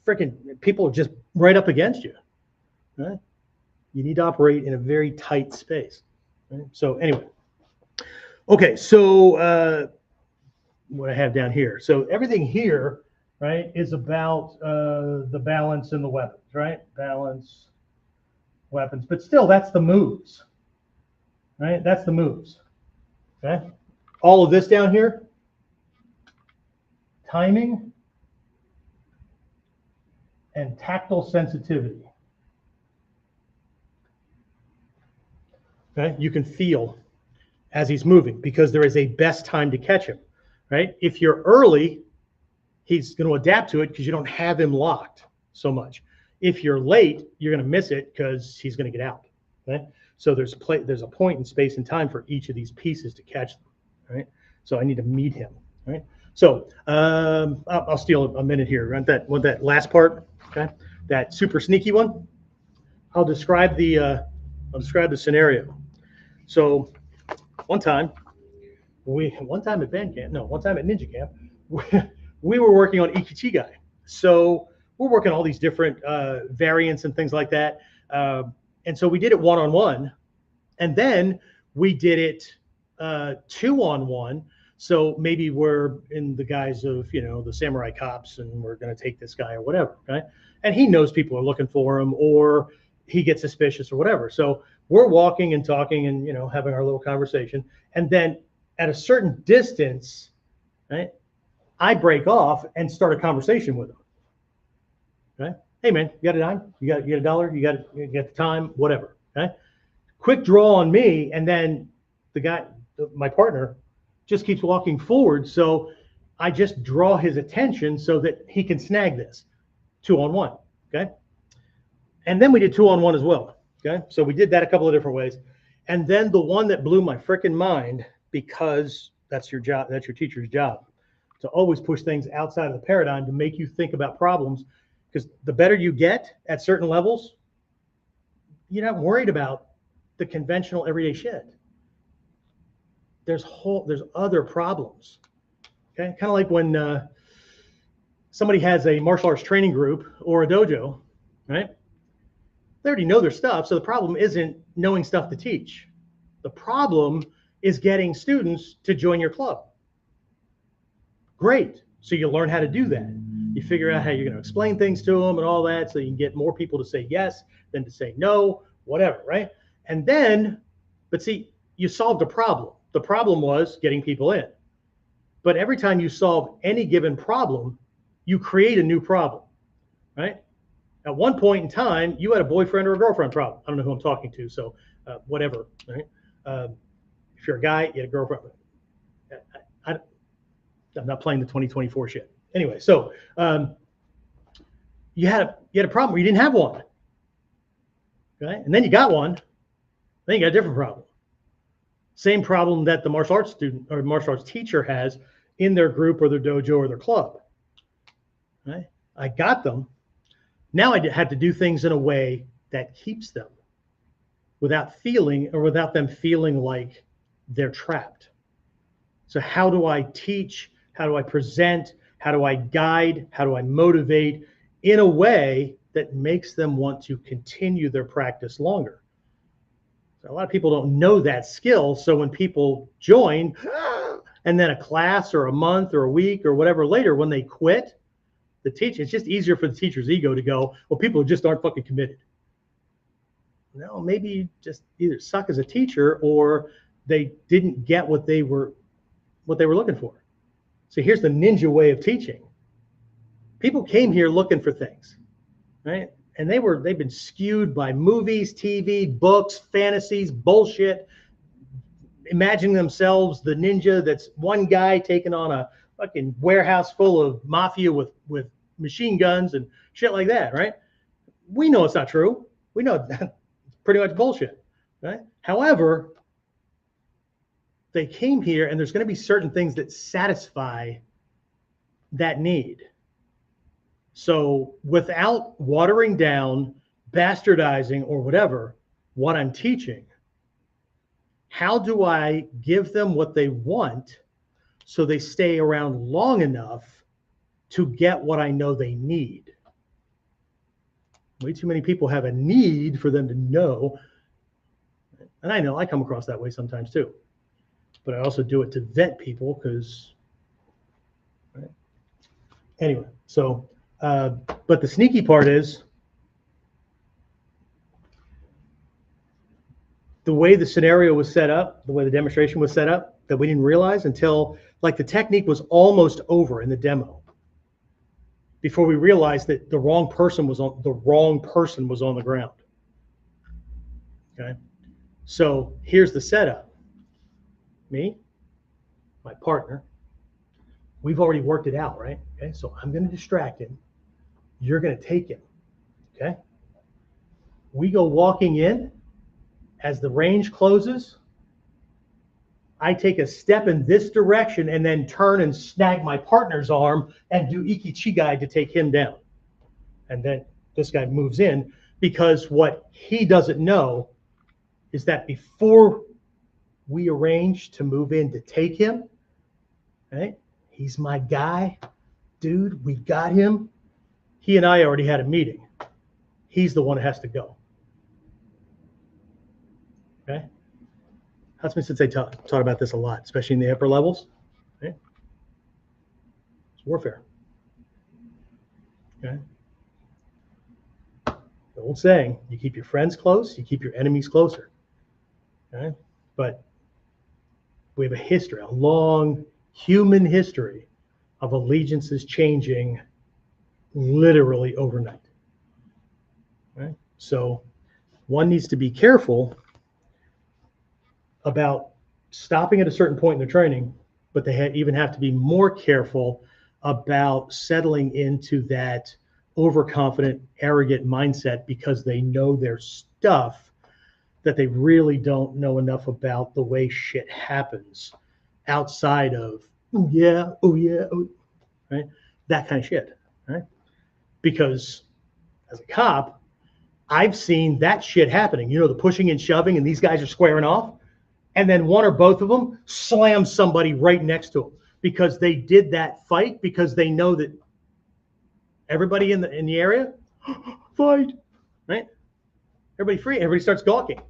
freaking people are just right up against you. Right? You need to operate in a very tight space. Right? So anyway, okay, so what I have down here. So everything here, right, is about the balance and the weapons, right? Balance, weapons, but still that's the moves, right? That's the moves, okay? All of this down here, timing and tactile sensitivity. Okay, you can feel as he's moving because there is a best time to catch him, right? If you're early, he's going to adapt to it because you don't have him locked so much. If you're late, you're going to miss it because he's going to get out. Okay? So there's a point in space and time for each of these pieces to catch them. Right? So I need to meet him. Right? So I'll steal a minute here. Want that last part? Okay, that super sneaky one. I'll describe the scenario. So one time one time at band camp, no, one time at ninja camp, we were working on Ikichigai. So we're working all these different variants and things like that. And so we did it one-on-one, and then we did it two-on-one. So maybe we're in the guise of, the samurai cops, and we're going to take this guy or whatever, right? And he knows people are looking for him, or he gets suspicious or whatever. So we're walking and talking and, having our little conversation. And then at a certain distance, right, I break off and start a conversation with him. Okay? Hey man, you got a dime? You got a dollar? You got the time? Whatever. Okay? Quick draw on me, and then the guy, my partner, just keeps walking forward. So I just draw his attention so that he can snag this 2-on-1. Okay? And then we did 2-on-1 as well. Okay? So we did that a couple of different ways. And then the one that blew my freaking mind, because that's your job, that's your teacher's job, to always push things outside of the paradigm to make you think about problems. Because the better you get at certain levels, you're not worried about the conventional everyday shit. There's other problems. Okay, kind of like when somebody has a martial arts training group or a dojo, right? They already know their stuff, so the problem isn't knowing stuff to teach. The problem is getting students to join your club. Great. So you learn how to do that. You figure out how you're going to explain things to them and all that, so you can get more people to say yes than to say no, whatever, right? And then, but see, you solved a problem. The problem was getting people in. But every time you solve any given problem, you create a new problem, right? At one point in time, you had a boyfriend or a girlfriend problem. I don't know who I'm talking to, so whatever, right? If you're a guy, you had a girlfriend. I'm not playing the 2024 shit. Anyway, so you had a problem where you didn't have one, okay? And then you got one, then you got a different problem. Same problem that the martial arts student or martial arts teacher has in their group or their dojo or their club, right? I got them. Now I have to do things in a way that keeps them without them feeling like they're trapped. So how do I teach? How do I present? How do I guide? How do I motivate in a way that makes them want to continue their practice longer? So a lot of people don't know that skill. So when people join, and then a class or a month or a week or whatever later, when they quit the teaching, it's just easier for the teacher's ego to go, well, people just aren't fucking committed. No, maybe you just either suck as a teacher or they didn't get what they were looking for. So here's the ninja way of teaching. People came here looking for things, right? And they've been skewed by movies, TV, books, fantasies, bullshit, imagining themselves the ninja that's one guy taking on a fucking warehouse full of mafia with machine guns and shit like that, right? We know it's not true. We know that's pretty much bullshit, right? However, they came here, and there's going to be certain things that satisfy that need. So without watering down, bastardizing, or whatever, what I'm teaching, how do I give them what they want so they stay around long enough to get what I know they need? Way too many people have a need for them to know. And I know I come across that way sometimes too. But I also do it to vet people because, right? Anyway, so, but the sneaky part is the way the scenario was set up, the way the demonstration was set up, that we didn't realize until like the technique was almost over in the demo before we realized that the wrong person was on the ground. Okay. So here's the setup. Me, my partner, we've already worked it out, right? Okay, so I'm going to distract him. You're going to take him. Okay. We go walking in as the range closes. I take a step in this direction and then turn and snag my partner's arm and do ikichigai to take him down. And then this guy moves in, because what he doesn't know is that before we arrange to move in to take him, right? He's my guy. Dude, we got him. He and I already had a meeting. He's the one that has to go. Okay? Hatsumi Sensei taught about this a lot, especially in the upper levels. Okay? It's warfare. Okay? The old saying, you keep your friends close, you keep your enemies closer. Okay? But we have a history, a long human history of allegiances changing literally overnight. Right? So one needs to be careful about stopping at a certain point in their training, but they even have to be more careful about settling into that overconfident, arrogant mindset because they know their stuff, that they really don't know enough about the way shit happens outside of, oh yeah, right? That kind of shit, right? Because as a cop, I've seen that shit happening. You know, the pushing and shoving, and these guys are squaring off, and then one or both of them slam somebody right next to them because they did that fight, because they know that everybody in the area, fight, right? Everybody free, everybody starts gawking.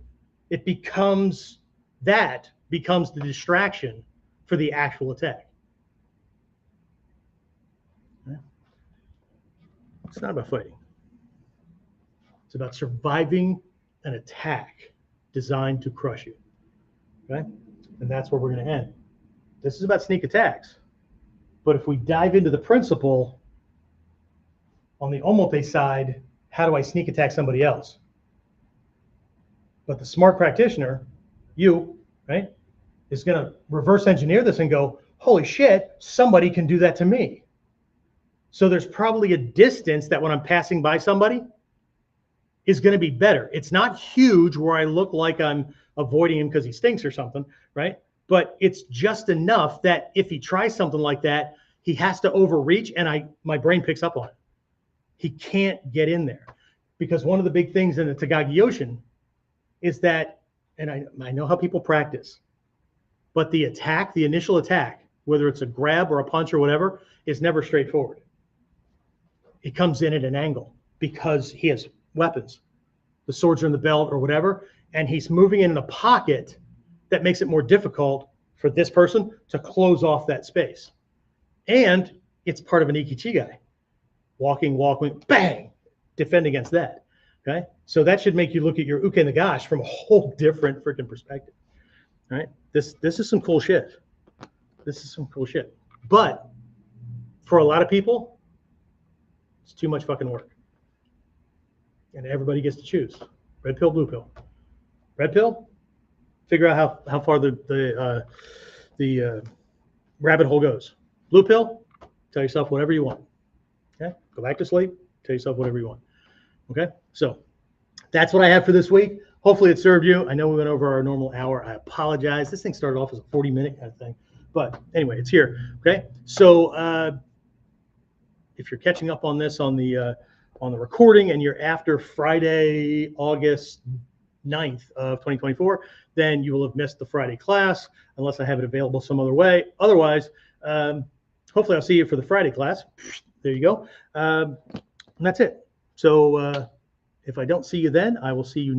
It becomes the distraction for the actual attack. It's not about fighting. It's about surviving an attack designed to crush you. Okay? And that's where we're going to end. This is about sneak attacks. But if we dive into the principle on the omote side, how do I sneak attack somebody else? But the smart practitioner, you, right, is going to reverse engineer this and go, holy shit, somebody can do that to me. So there's probably a distance that when I'm passing by somebody is going to be better. It's not huge where I look like I'm avoiding him because he stinks or something, right? But it's just enough that if he tries something like that, he has to overreach, and my brain picks up on it. He can't get in there, because one of the big things in the Takagi-Yoshin is that, and I know how people practice, but the initial attack, whether it's a grab or a punch or whatever, is never straightforward. It comes in at an angle because he has weapons. The swords are in the belt or whatever, and he's moving in a pocket that makes it more difficult for this person to close off that space. And it's part of an ikichigai. Walking, bang, defend against that. Okay? So that should make you look at your uke nagashi from a whole different freaking perspective. All right? This is some cool shit. This is some cool shit. But for a lot of people, it's too much fucking work. And everybody gets to choose. Red pill, blue pill. Red pill, figure out how far the rabbit hole goes. Blue pill, tell yourself whatever you want. Okay? Go back to sleep, tell yourself whatever you want. Okay? So that's what I have for this week. Hopefully it served you. I know we went over our normal hour. I apologize. This thing started off as a 40-minute kind of thing. But anyway, it's here. Okay? So if you're catching up on this on the recording and you're after Friday, August 9th of 2024, then you will have missed the Friday class unless I have it available some other way. Otherwise, hopefully I'll see you for the Friday class. There you go. And that's it. So if I don't see you then, I will see you